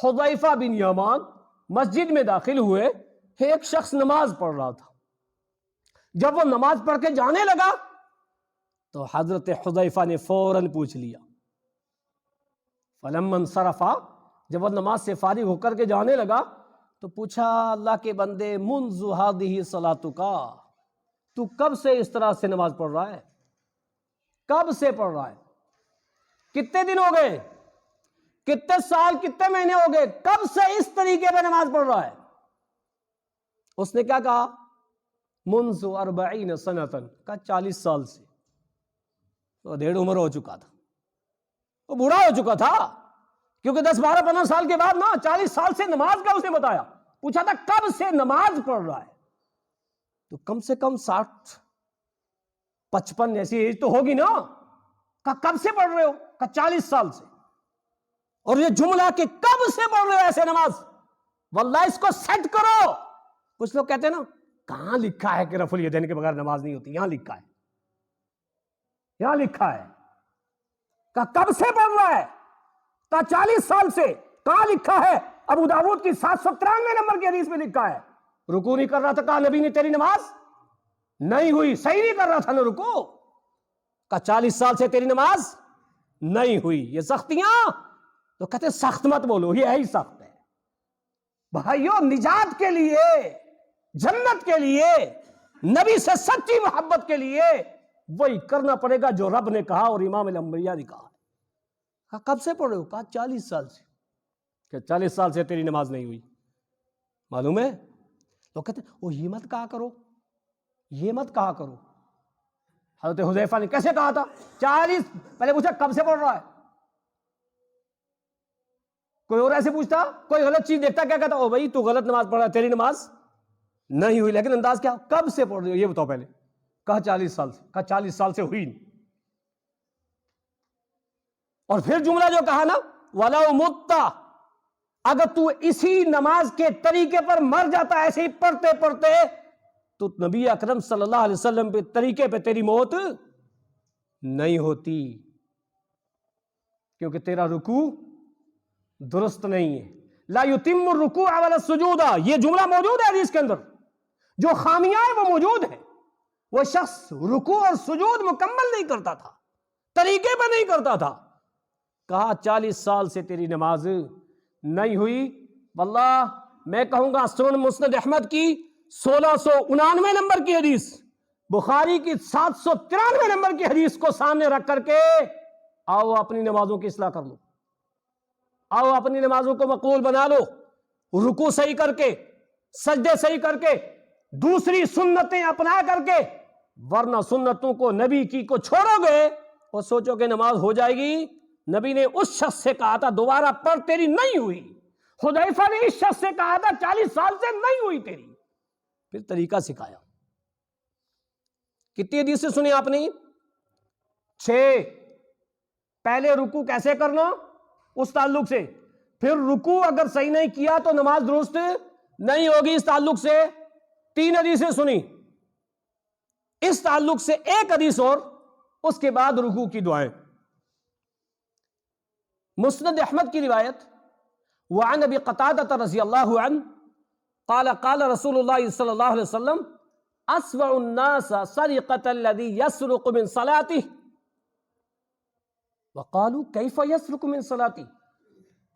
حذیفہ بن یمان مسجد میں داخل ہوئے، ایک شخص نماز پڑھ رہا تھا۔ جب وہ نماز پڑھ کے جانے لگا تو حضرت حذیفہ نے فوراً پوچھ لیا، فلما انصرف، جب وہ نماز سے فارغ ہو کر کے جانے لگا تو پوچھا، اللہ کے بندے منذ هذه صلاتک، تو کب سے اس طرح سے نماز پڑھ رہا ہے؟ کب سے پڑھ رہا ہے؟ کتنے دن ہو گئے؟ کتنے سال، کتنے مہینے ہو گئے؟ کب سے اس طریقے پہ نماز پڑھ رہا ہے؟ اس نے کیا کہا؟ منذ 40 سنة، کا 40 سال سے۔ تو ڈیڑھ عمر ہو چکا تھا، وہ بوڑھا ہو چکا تھا، کیونکہ 10 12 15 سال کے بعد نا 40 سال سے نماز کا اسے بتایا، پوچھا تھا کب سے نماز پڑھ رہا ہے؟ تو کم سے کم 60 55 ایسی ایج تو ہوگی نا، کہ کب سے پڑھ رہے ہو؟ کہ 40 سال سے۔ اور یہ جملہ کہ کب سے پڑھ رہے ہو ایسے نماز، واللہ اس کو سیٹ کرو۔ کچھ لوگ کہتے ہیں نا کہاں لکھا ہے کہ رفع الیدین کے بغیر نماز نہیں ہوتی؟ یہاں لکھا ہے، یہاں لکھا ہے کہ کب سے پڑھ رہا ہے، کہ 40 سال سے۔ کہاں لکھا ہے؟ ابو داؤد کی 793 نمبر کی حدیث میں لکھا ہے۔ رکوع نہیں کر رہا تھا، کہا نبی نے تیری نماز نہیں ہوئی، صحیح نہیں کر رہا تھا نا رکوع، کہ 40 سال سے تیری نماز نہیں ہوئی۔ یہ سختیاں تو کہتے سخت مت بولو، یہ ہے ہی سخت ہے بھائیو۔ نجات کے لیے، جنت کے لیے، نبی سے سچی محبت کے لیے وہی کرنا پڑے گا جو رب نے کہا اور امام الانبیاء نے کہا۔ کہا کب سے پڑھ رہے ہو؟ کہا 40 سال سے۔ کہ 40 سال سے تیری نماز نہیں ہوئی، معلوم ہے؟ لوگ کہتے ہیں وہ یہ مت کہا کرو، یہ مت کہا کرو۔ حضرت حذیفہ نے کیسے کہا تھا 40؟ پہلے پوچھا کب سے پڑھ رہا ہے؟ کوئی اور ایسے پوچھتا، کوئی غلط چیز دیکھتا، کیا کہتا؟ او بھائی تو غلط نماز پڑھ رہا ہے، تیری نماز نہیں ہوئی۔ لیکن انداز کیا؟ کب سے پڑھ رہے ہو یہ بتاؤ پہلے۔ کہا 40 سال سے۔ کہا 40 سال سے ہوئی نہیں۔ اور پھر جملہ جو کہا نا وَلَوْ مُتَّ، اگر تو اسی نماز کے طریقے پر مر جاتا ایسے ہی پڑھتے پڑھتے تو نبی اکرم صلی اللہ علیہ وسلم پہ طریقے پہ تیری موت نہیں ہوتی، کیونکہ تیرا رکوع درست نہیں ہے۔ لا یتم الرکوع ولا السجود، یہ جملہ موجود ہے حدیث کے اندر۔ جو خامیاں ہیں وہ موجود ہیں۔ وہ شخص رکوع اور سجود مکمل نہیں کرتا تھا، طریقے پہ نہیں کرتا تھا۔ کہا 40 سال سے تیری نماز نہیں ہوئی۔ واللہ میں کہوں گا سنن مسند احمد کی 1699 نمبر کی حدیث، بخاری کی 793 نمبر کی حدیث کو سامنے رکھ کر کے آؤ اپنی نمازوں کی اصلاح کر لو، آؤ اپنی نمازوں کو مقبول بنا لو، رکوع صحیح کر کے، سجدے صحیح کر کے، دوسری سنتیں اپنا کر کے، ورنہ سنتوں کو نبی کی کو چھوڑو گے اور سوچو کہ نماز ہو جائے گی۔ نبی نے اس شخص سے کہا تھا دوبارہ پڑھ، تیری نہیں ہوئی۔ حذیفہ نے اس شخص سے کہا تھا 40 سال سے نہیں ہوئی تیری، پھر طریقہ سکھایا۔ کتنی حدیثیں سنی آپ نے؟ 6۔ پہلے رکوع کیسے کرنا اس تعلق سے، پھر رکوع اگر صحیح نہیں کیا تو نماز درست نہیں ہوگی اس تعلق سے 3 حدیثیں سنی، اس تعلق سے 1 حدیث اور، اس کے بعد رکوع کی دعائیں۔ مسند احمد کی روایت، وعن ابی قتادہ رضی اللہ عنہ قال قال رسول اللہ صلی اللہ علیہ وسلم اسوأ الناس سرقة الذي يسرق من صلاته وقالوا كيف يسرق من صلاته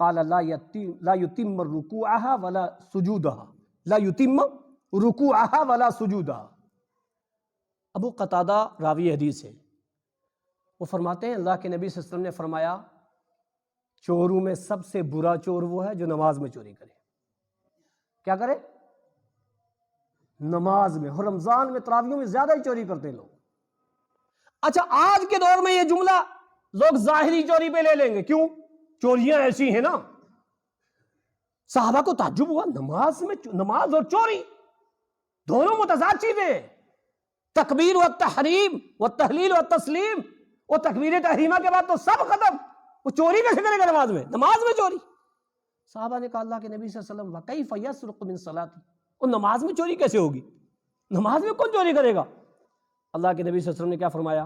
قال لا يتم ركوعها ولا سجودها لا يتم ركوعها ولا سجودها۔ ابو قتادہ راوی حدیث ہے، وہ فرماتے ہیں اللہ کے نبی صلی اللہ علیہ وسلم نے فرمایا چوروں میں سب سے برا چور وہ ہے جو نماز میں چوری کرے۔ کیا کرے؟ نماز میں، اور رمضان میں تراویحوں میں زیادہ ہی چوری کرتے ہیں لوگ۔ اچھا آج کے دور میں یہ جملہ لوگ ظاہری چوری پہ لے لیں گے، کیوں؟ چوریاں ایسی ہیں نا۔ صحابہ کو تعجب ہوا، نماز اور چوری دونوں متضاد چیزیں ہیں۔ تکبیر و تحریم و تحلیل و تسلیم، وہ تکبیر تحریمہ کے بعد تو سب ختم، وہ چوری کیسے کرے گا نماز میں؟ نماز میں چوری۔ صحابہ نے کہا اللہ کے نبی صلی اللہ علیہ وسلم وَكَيْفَ يَسْرُقُ مِن صَلَاتِهِ، اور نماز میں چوری کیسے ہوگی؟ نماز میں کون چوری کرے گا؟ اللہ کے نبی صلی اللہ علیہ وسلم نے کیا فرمایا؟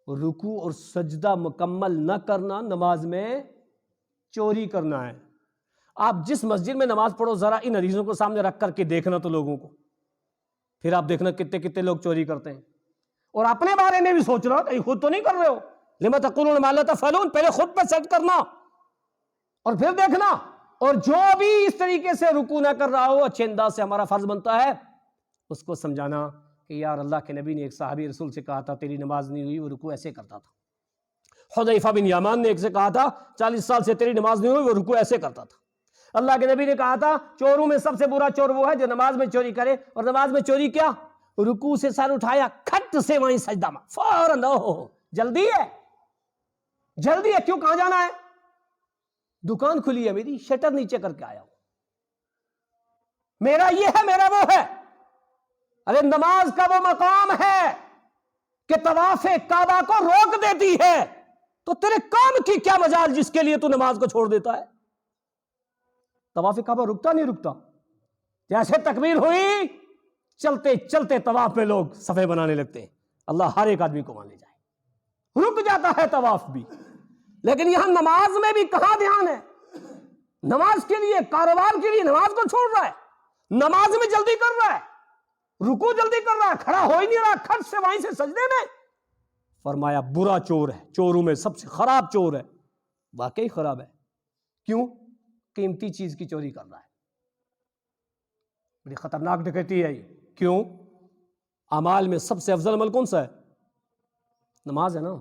رکوع اور سجدہ مکمل نہ کرنا نماز میں چوری کرنا ہے۔ آپ جس مسجد میں نماز پڑھو ذرا ان حدیثوں کو سامنے رکھ کر کے دیکھنا تو لوگوں کو، پھر آپ دیکھنا کتنے لوگ چوری کرتے ہیں۔ اور اپنے بارے میں بھی سوچنا، کہیں خود تو نہیں کر رہے ہو۔ لِمَ تَقُولُونَ مَا لَا تَفْعَلُونَ، پہلے خود پہ سیٹ کرنا اور پھر دیکھنا۔ اور جو بھی اس طریقے سے رکوع نہ کر رہا ہو، اچھے انداز سے ہمارا فرض بنتا ہے اس کو سمجھانا کہ یار اللہ کے نبی نے ایک صحابی رسول سے کہا تھا تیری نماز نہیں ہوئی، وہ رکوع ایسے کرتا تھا۔ حذیفہ بن یمان نے ایک سے کہا تھا 40 سال سے تیری نماز نہیں ہوئی، وہ رکوع ایسے کرتا تھا۔ اللہ کے نبی نے کہا تھا چوروں میں سب سے برا چور وہ ہے جو نماز میں چوری کرے، اور نماز میں چوری کیا؟ رکوع سے سر اٹھایا، کھٹ سے وہیں سجدہ میں فوراً۔ جلدی ہے، جلدی ہے، کیوں؟ کہاں جانا ہے؟ دکان کھلی ہے میری، شٹر نیچے کر کے آیا ہوں، میرا یہ ہے، میرا وہ ہے۔ ارے نماز کا وہ مقام ہے کہ طواف کعبہ کو روک دیتی ہے، تو تیرے کام کی کیا مجال جس کے لیے تو نماز کو چھوڑ دیتا ہے؟ طواف کعبہ رکتا نہیں رکتا، جیسے تکبیر ہوئی چلتے چلتے طواف میں لوگ صفحے بنانے لگتے ہیں۔ اللہ ہر ایک آدمی کو مان لے جائے، رک جاتا ہے طواف بھی۔ لیکن یہاں نماز میں بھی کہاں دھیان ہے؟ نماز کے لیے، کاروبار کے لیے نماز کو چھوڑ رہا ہے، نماز میں جلدی کر رہا ہے، رکوع جلدی کر رہا ہے، کھڑا ہو ہی نہیں رہا، کھٹ سے وہیں سے سجدے میں۔ فرمایا برا چور ہے، چوروں میں سب سے خراب چور ہے۔ واقعی خراب ہے، کیوں؟ قیمتی چیز کی چوری کر رہا ہے، بڑی خطرناک ڈکیتی ہے یہ۔ کیوں؟ اعمال میں سب سے افضل عمل کون سا ہے؟ نماز ہے نا،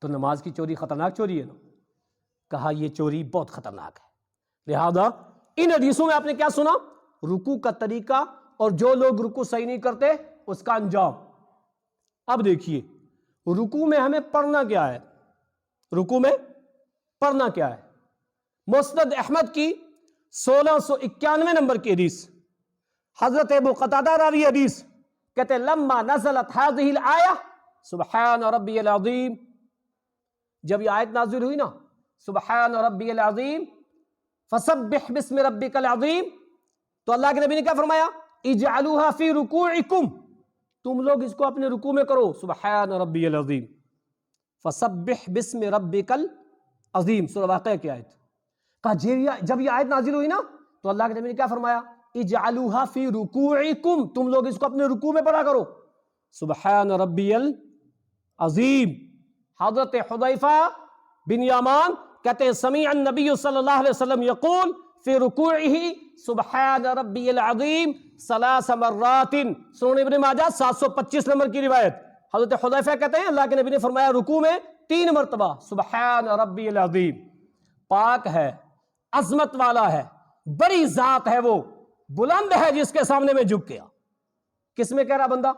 تو نماز کی چوری خطرناک چوری ہے نا۔ کہا یہ چوری بہت خطرناک ہے۔ لہذا ان حدیثوں میں آپ نے کیا سنا؟ رکوع کا طریقہ، اور جو لوگ رکوع صحیح نہیں کرتے اس کا انجام۔ اب دیکھیے رکوع میں ہمیں پڑھنا کیا ہے، رکوع میں پڑھنا کیا ہے؟ مسند احمد کی 1691 نمبر کی حدیث، حضرت ابو قتادہ راوی حدیث کہتے ہیں لما نزلت هذه الآیہ سبحان ربی العظیم، جب یہ آیت نازل ہوئی نا سبحان ربی العظیم فسبح باسم ربک العظیم، تو اللہ کے نبی نے کیا فرمایا؟ اجعلوها فی رکوعکم، تم لوگ اس کو اپنے رکوع میں کرو، سبحان ربی العظیم فسبح باسم ربک العظیم، سورہ واقعہ کی آیت۔ کہا جب یہ آیت نازل ہوئی نا تو اللہ کے نبی نے کیا فرمایا؟ اجعلوها فی رکوعکم، تم لوگ اس کو اپنے رکوع میں پڑھا کرو، سبحان ربی العظیم۔ حضرت حذیفہ بن یمان کہتے ہیں سمع النبی صلی اللہ علیہ وسلم یقول فی رکوعہ سبحان ربی العظیم 3 مرات، سنن ابن ماجہ 725 نمبر کی روایت۔ حضرت حذیفہ کہتے ہیں اللہ کے نبی نے فرمایا رکوع میں 3 مرتبہ سبحان ربی العظیم۔ پاک ہے، عظمت والا ہے، بڑی ذات ہے، وہ بلند ہے جس کے سامنے میں جھک گیا۔ کس میں کہہ رہا بندہ؟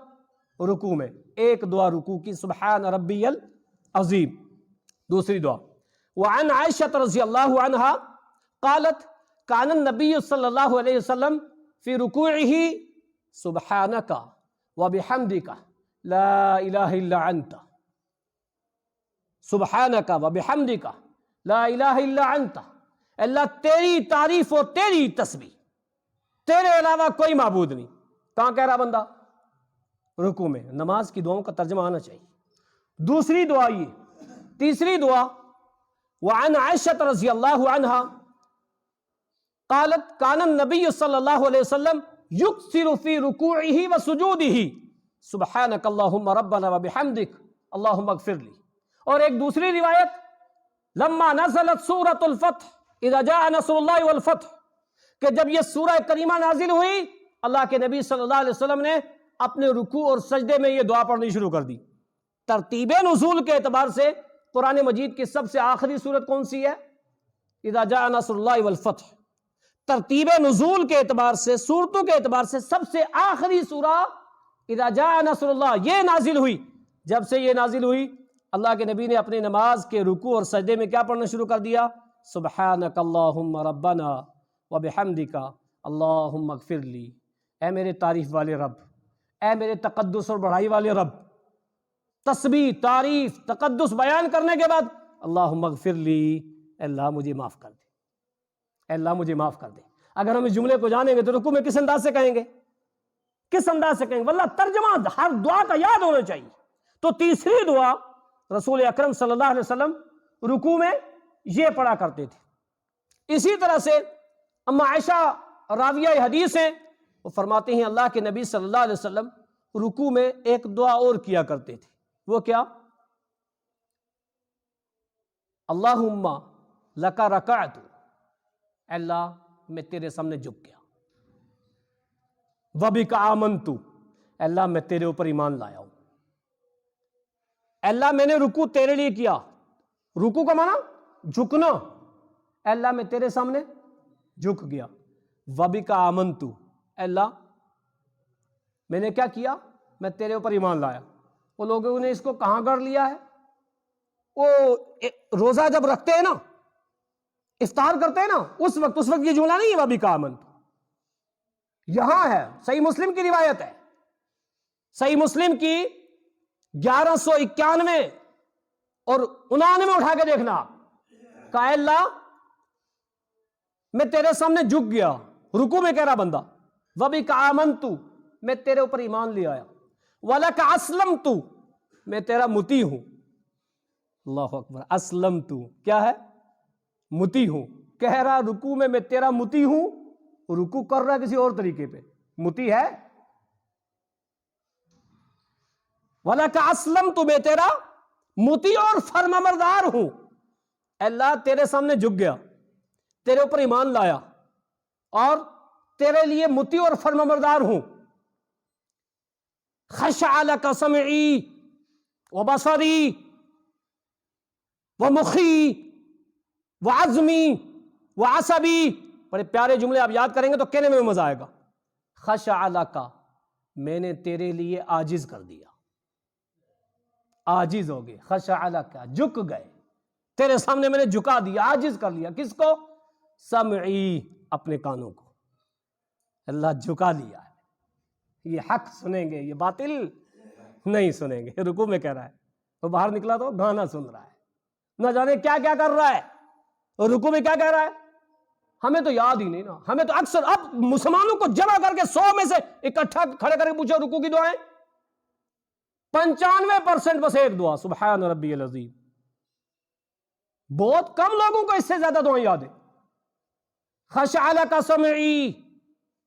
رکوع میں۔ ایک دعا رکوع کی سبحان ربی العظیم۔ دوسری دعا وعن عائشہ رضی اللہ عنہا قالت کان النبی صلی اللہ علیہ وسلم فی رکوعہ سبحانک وبحمدک لا الہ الا انت سبحانک و بحمدک لا الہ الا انت، اللہ تیری تعریف و تیری تسبیح، تیرے علاوہ کوئی معبود نہیں۔ کہاں کہہ رہا بندہ؟ رکوع میں۔ نماز کی دعاؤں کا ترجمہ آنا چاہیے۔ دوسری دعا یہ، تیسری دعا، وعن عائشہ رضی اللہ عنہا قالت کان النبی صلی اللہ علیہ وسلم یکثر فی رکوعہ وسجودہ سبحانک اللہم ربنا وبحمدک اللہم اغفر لی۔ اور ایک دوسری روایت، لما نزلت سورۃ الفتح اذا جاء نصر اللہ والفتح، کہ جب یہ سورہ کریمہ نازل ہوئی، اللہ کے نبی صلی اللہ علیہ وسلم نے اپنے رکوع اور سجدے میں یہ دعا پڑھنی شروع کر دی۔ ترتیب نزول کے اعتبار سے قرآن مجید کی سب سے آخری سورت کون سی ہے؟ اذا جاء نصر اللہ والفتح۔ ترتیب نزول کے اعتبار سے، سورتوں کے اعتبار سے سب سے آخری سورہ اذا جاء نصر اللہ یہ نازل ہوئی۔ جب سے یہ نازل ہوئی، اللہ کے نبی نے اپنی نماز کے رکوع اور سجدے میں کیا پڑھنا شروع کر دیا؟ سبحانک اللہم ربنا وبحمدک اللہم اغفر لی۔ اے میرے تعریف والے رب، اے میرے تقدس اور بڑائی والے رب، تسبیح، تعریف، تقدس بیان کرنے کے بعد اللہم اغفر لی، اے اللہ مجھے معاف کر دے، اے اللہ مجھے معاف کر دے۔ اگر ہم اس جملے کو جانیں گے تو رکوع میں کس انداز سے کہیں گے؟ کس انداز سے کہیں گے؟ واللہ ترجمہ ہر دعا کا یاد ہونا چاہیے۔ تو تیسری دعا رسول اکرم صلی اللہ علیہ وسلم رکوع میں یہ پڑھا کرتے تھے۔ اسی طرح سے اما عائشہ راویہ حدیث ہیں، وہ فرماتے ہیں اللہ کے نبی صلی اللہ علیہ وسلم رکوع میں ایک دعا اور کیا کرتے تھے۔ وہ کیا؟ اللہم لک رکعت، اللہ میں تیرے سامنے جھک گیا، وبک آمنت، اللہ میں تیرے اوپر ایمان لایا ہوں، اللہ میں نے رکوع تیرے لیے کیا۔ رکوع کا معنی جھکنا، اللہ میں تیرے سامنے جھک گیا۔ وبک آمنت، اللہ میں نے کیا کیا؟ میں تیرے اوپر ایمان لایا۔ وہ لوگوں نے اس کو کہاں گڑھ لیا ہے؟ وہ روزہ جب رکھتے ہیں نا، افطار کرتے ہیں نا، اس وقت یہ جملہ نہیں ہے وبک آمنت، یہاں ہے۔ صحیح مسلم کی روایت ہے، صحیح مسلم کی 1191 اور 99 اٹھا کے دیکھنا، کہ اے اللہ میں تیرے سامنے جھک گیا۔ رکوع میں کہہ رہا بندہ وبک آمنت، میں تیرے اوپر ایمان لے آیا، وَلَكَ أَسْلَمْتُ، میں تیرا مطیع ہوں۔ اللہ اکبر، اسلمت کیا ہے؟ مطیع ہوں۔ کہہ رہا رکوع میں تیرا مطیع ہوں، رکوع کر رہا کسی اور طریقے پہ، مطیع ہے۔ وَلَكَ أَسْلَمْتُ، میں تیرا مطیع اور فرمانبردار ہوں۔ اللہ تیرے سامنے جھک گیا، تیرے اوپر ایمان لایا اور تیرے لیے مطیع اور فرمانبردار ہوں۔ خشع لک سمعی وبصری ومخی وعظمی وعصبی، بڑے پیارے جملے آپ یاد کریں گے تو کہنے میں مزہ آئے گا۔ خشع لک، میں نے تیرے لیے عاجز کر دیا، عاجز ہو گئے۔ خشع لک، جھک گئے، تیرے سامنے میں نے جھکا دیا، عاجز کر لیا۔ کس کو؟ سمعی، اپنے کانوں کو اللہ جھکا لیا ہے۔ یہ حق سنیں گے، یہ باطل نہیں سنیں گے۔ رکوع میں کہہ رہا ہے، وہ باہر نکلا تو گانا سن رہا ہے، نہ جانے کیا کیا کر رہا ہے، اور رکوع میں کیا کہہ رہا ہے؟ ہمیں تو یاد ہی نہیں نا۔ ہمیں تو اکثر اب مسلمانوں کو جمع کر کے 100 میں سے اکٹھا کھڑے کر کے پوچھو رکوع کی دعائیں، 95% بس ایک دعا، سبحان ربی العظیم۔ بہت کم لوگوں کو اس سے زیادہ دعائیں یاد ہیں۔ خشع لک سمعی،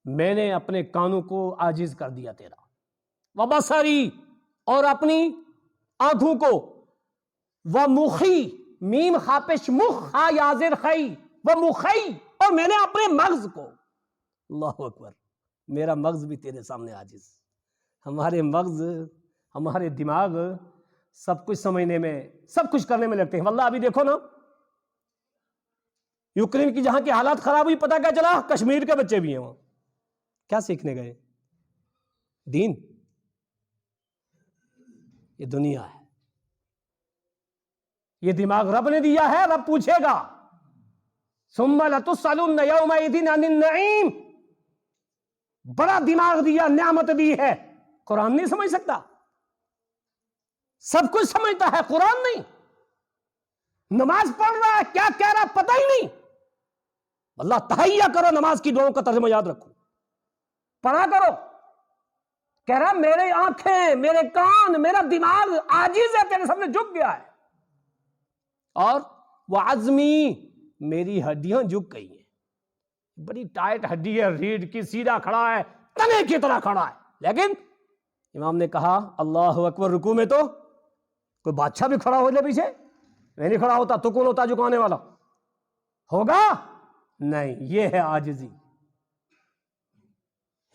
میں نے اپنے کانوں کو عاجز کر دیا تیرا، وبصری، اور اپنی آنکھوں کو، ومخی، میم خاپش مخ ہا یازر خی، ومخی، اور میں نے اپنے مغز کو، اللہ اکبر، میرا مغز بھی تیرے سامنے عاجز۔ ہمارے مغز، ہمارے دماغ سب کچھ سمجھنے میں، سب کچھ کرنے میں لگتے ہیں۔ واللہ ابھی دیکھو نا، یوکرین کی جہاں کی حالات خراب ہوئی، پتہ کیا چلا؟ کشمیر کے بچے بھی ہیں وہاں، کیا سیکھنے گئے؟ دین۔ یہ دنیا ہے، یہ دماغ رب نے دیا ہے، رب پوچھے گا ثم لتسألن یومئذ عن النعیم۔ بڑا دماغ دیا، نعمت دی ہے، قرآن نہیں سمجھ سکتا؟ سب کچھ سمجھتا ہے، قرآن نہیں، نماز پڑھ رہا ہے، کیا کہہ رہا پتہ ہی نہیں۔ اللہ تہیہ کرو، نماز کی دعاؤں کا ترجمہ یاد رکھو، پڑھا کرو۔ کہہ رہا میرے آنکھیں، میرے کان، میرا دماغ عاجز ہے، تیرے سامنے جھک گیا ہے، اور وہ عظمی، میری ہڈیاں جھک گئی ہیں۔ بڑی ٹائٹ ہڈی ہے، ریڑھ کی، سیدھا کھڑا ہے، تنے کی طرح کھڑا ہے، لیکن امام نے کہا اللہ اکبر، رکوع میں تو کوئی بادشاہ بھی کھڑا ہو جائے پیچھے، میں نہیں کھڑا ہوتا، تو کون ہوتا جھکانے والا؟ ہوگا نہیں۔ یہ ہے عاجزی،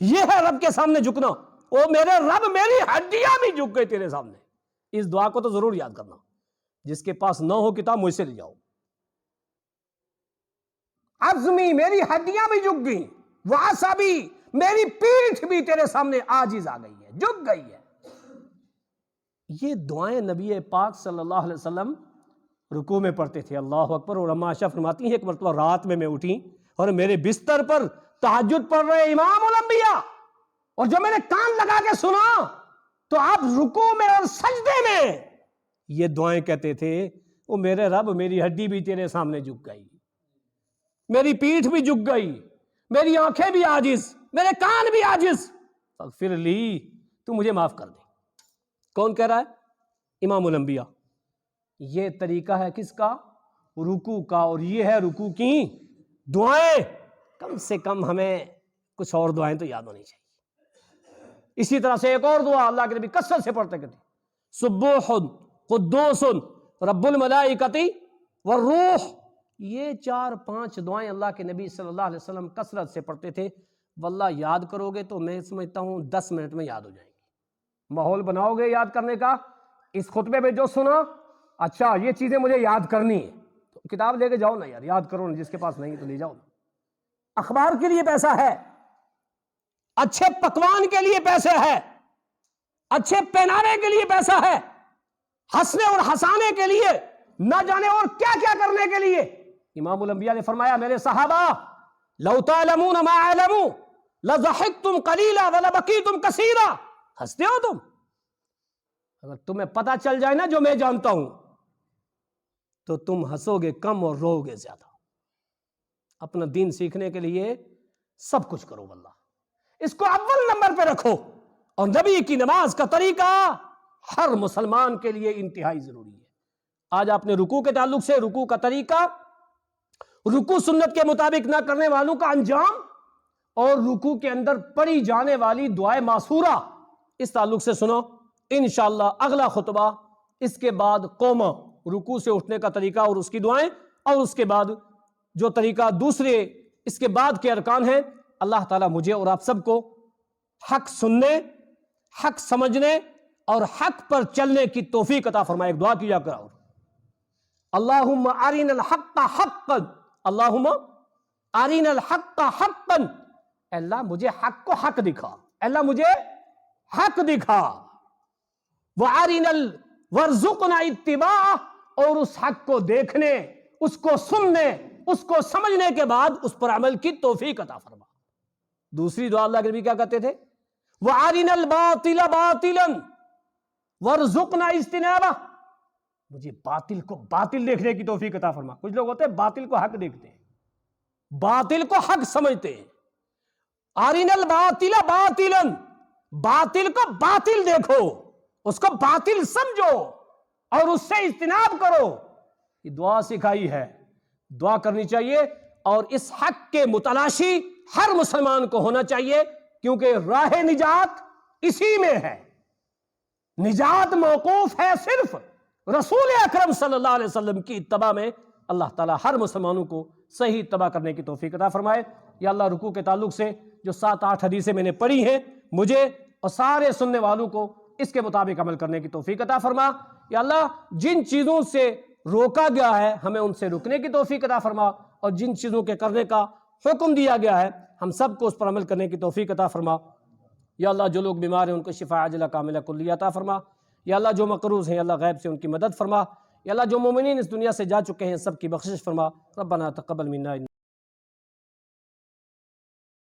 یہ ہے رب کے سامنے جھکنا۔ او میرے رب، میری ہڈیاں بھی جھک گئی تیرے سامنے۔ اس دعا کو تو ضرور یاد کرنا، جس کے پاس نہ ہو کتاب مجھ سے لے جاؤ۔ عظمی، میری ہڈیاں بھی جھک گئی، وعصبی، میری پیٹھ بھی تیرے سامنے عاجز آ گئی ہے، جھک گئی ہے۔ یہ دعائیں نبی پاک صلی اللہ علیہ وسلم رکوع میں پڑھتے تھے۔ اللہ اکبر۔ اور اما عائشہ فرماتی ہیں ایک مرتبہ رات میں اٹھی اور میرے بستر پر تہجد پڑھ رہے امام الانبیاء، اور جو میں نے کان لگا کے سنا تو آپ رکوع میں اور سجدے میں یہ دعائیں کہتے تھے، او میرے رب، میری ہڈی بھی تیرے سامنے جھک گئی، میری پیٹھ بھی جھک گئی، میری آنکھیں بھی عاجز، میرے کان بھی عاجز، اغفر لی، تو مجھے معاف کر دے۔ کون کہہ رہا ہے؟ امام الانبیاء۔ یہ طریقہ ہے کس کا؟ رکوع کا، اور یہ ہے رکوع کی دعائیں۔ کم سے کم ہمیں کچھ اور دعائیں تو یاد ہونی چاہیے۔ اسی طرح سے ایک اور دعا اللہ کے نبی کثرت سے پڑھتے تھے، سبوح قدوس رب الملائکۃ والروح۔ یہ 4-5 دعائیں اللہ کے نبی صلی اللہ علیہ وسلم کثرت سے پڑھتے تھے۔ واللہ یاد کرو گے تو میں سمجھتا ہوں 10 منٹ میں یاد ہو جائیں گے۔ ماحول بناؤ گے یاد کرنے کا، اس خطبے میں جو سنا، اچھا یہ چیزیں مجھے یاد کرنی ہے، تو کتاب لے کے جاؤ نا یار، یاد کرو نا، جس کے پاس نہیں تو لے جاؤ نا۔ اخبار کے لیے پیسہ ہے، اچھے پکوان کے لیے پیسے ہے، اچھے پہنانے کے لیے پیسہ ہے، ہنسنے اور ہنسانے کے لیے، نہ جانے اور کیا کیا کرنے کے لیے۔ امام الانبیاء نے فرمایا میرے صحابہ، لو تعلمون ما اعلم لضحکتم قلیلا ولبکیتم کثیرا۔ ہنستے ہو تم، اگر تمہیں پتا چل جائے نا جو میں جانتا ہوں تو تم ہنسو گے کم اور رو گے زیادہ۔ اپنا دین سیکھنے کے لیے سب کچھ کرو، واللہ اس کو اول نمبر پہ رکھو۔ اور نبی کی نماز کا طریقہ ہر مسلمان کے لیے انتہائی ضروری ہے۔ آج آپ نے رکوع کے تعلق سے، رکوع کا طریقہ، رکوع سنت کے مطابق نہ کرنے والوں کا انجام، اور رکوع کے اندر پڑھی جانے والی دعائے معصورہ، اس تعلق سے سنو۔ انشاءاللہ اگلا خطبہ اس کے بعد قوما، رکوع سے اٹھنے کا طریقہ اور اس کی دعائیں، اور اس کے بعد جو طریقہ دوسرے اس کے بعد کے ارکان ہیں۔ اللہ تعالیٰ مجھے اور آپ سب کو حق سننے، حق سمجھنے اور حق پر چلنے کی توفیق عطا فرمائے۔ ایک دعا کیا کرو، اللہم ارنا الحق حقا، اللہم ارنا الحق حقا، اللہ مجھے حق کو حق دکھا، اللہ مجھے حق دکھا، وارزقنا اتباعہ، اور اس حق کو دیکھنے، اس کو سننے، اس کو سمجھنے کے بعد اس پر عمل کی توفیق عطا فرما۔ دوسری دعا اللہ کے نبی کیا کہتے تھے؟ وَأَرِنَا الْبَاطِلَ بَاطِلًا وَارْزُقْنَا اجْتِنَابَهُ، مجھے باطل کو باطل دیکھنے کی توفیق عطا فرما۔ کچھ لوگ ہوتے ہیں باطل کو حق دیکھتے ہیں، باطل کو حق سمجھتے ہیں۔ أَرِنَا الْبَاطِلَ بَاطِلًا، باطل کو باطل دیکھو، اس کو باطل سمجھو اور اس سے اجتناب کرو۔ یہ دعا سکھائی ہے، دعا کرنی چاہیے، اور اس حق کے متلاشی ہر مسلمان کو ہونا چاہیے، کیونکہ راہ نجات اسی میں ہے۔ نجات موقوف ہے صرف رسول اکرم صلی اللہ علیہ وسلم کی اتباع میں۔ اللہ تعالیٰ ہر مسلمانوں کو صحیح اتباع کرنے کی توفیق عطا فرمائے۔ یا اللہ رکوع کے تعلق سے جو 7-8 حدیثیں میں نے پڑھی ہیں، مجھے اور سارے سننے والوں کو اس کے مطابق عمل کرنے کی توفیق عطا فرما۔ یا اللہ جن چیزوں سے روکا گیا ہے ہمیں ان سے رکنے کی توفیق عطا فرما، اور جن چیزوں کے کرنے کا حکم دیا گیا ہے ہم سب کو اس پر عمل کرنے کی توفیق عطا فرما۔ یا اللہ جو لوگ بیمار ہیں ان کو شفا عاجلہ کاملہ کلیہ عطا فرما۔ یا اللہ جو مقروض ہیں اللہ غیب سے ان کی مدد فرما۔ یا اللہ جو مومنین اس دنیا سے جا چکے ہیں سب کی بخشش فرما۔ ربنا تقبل منا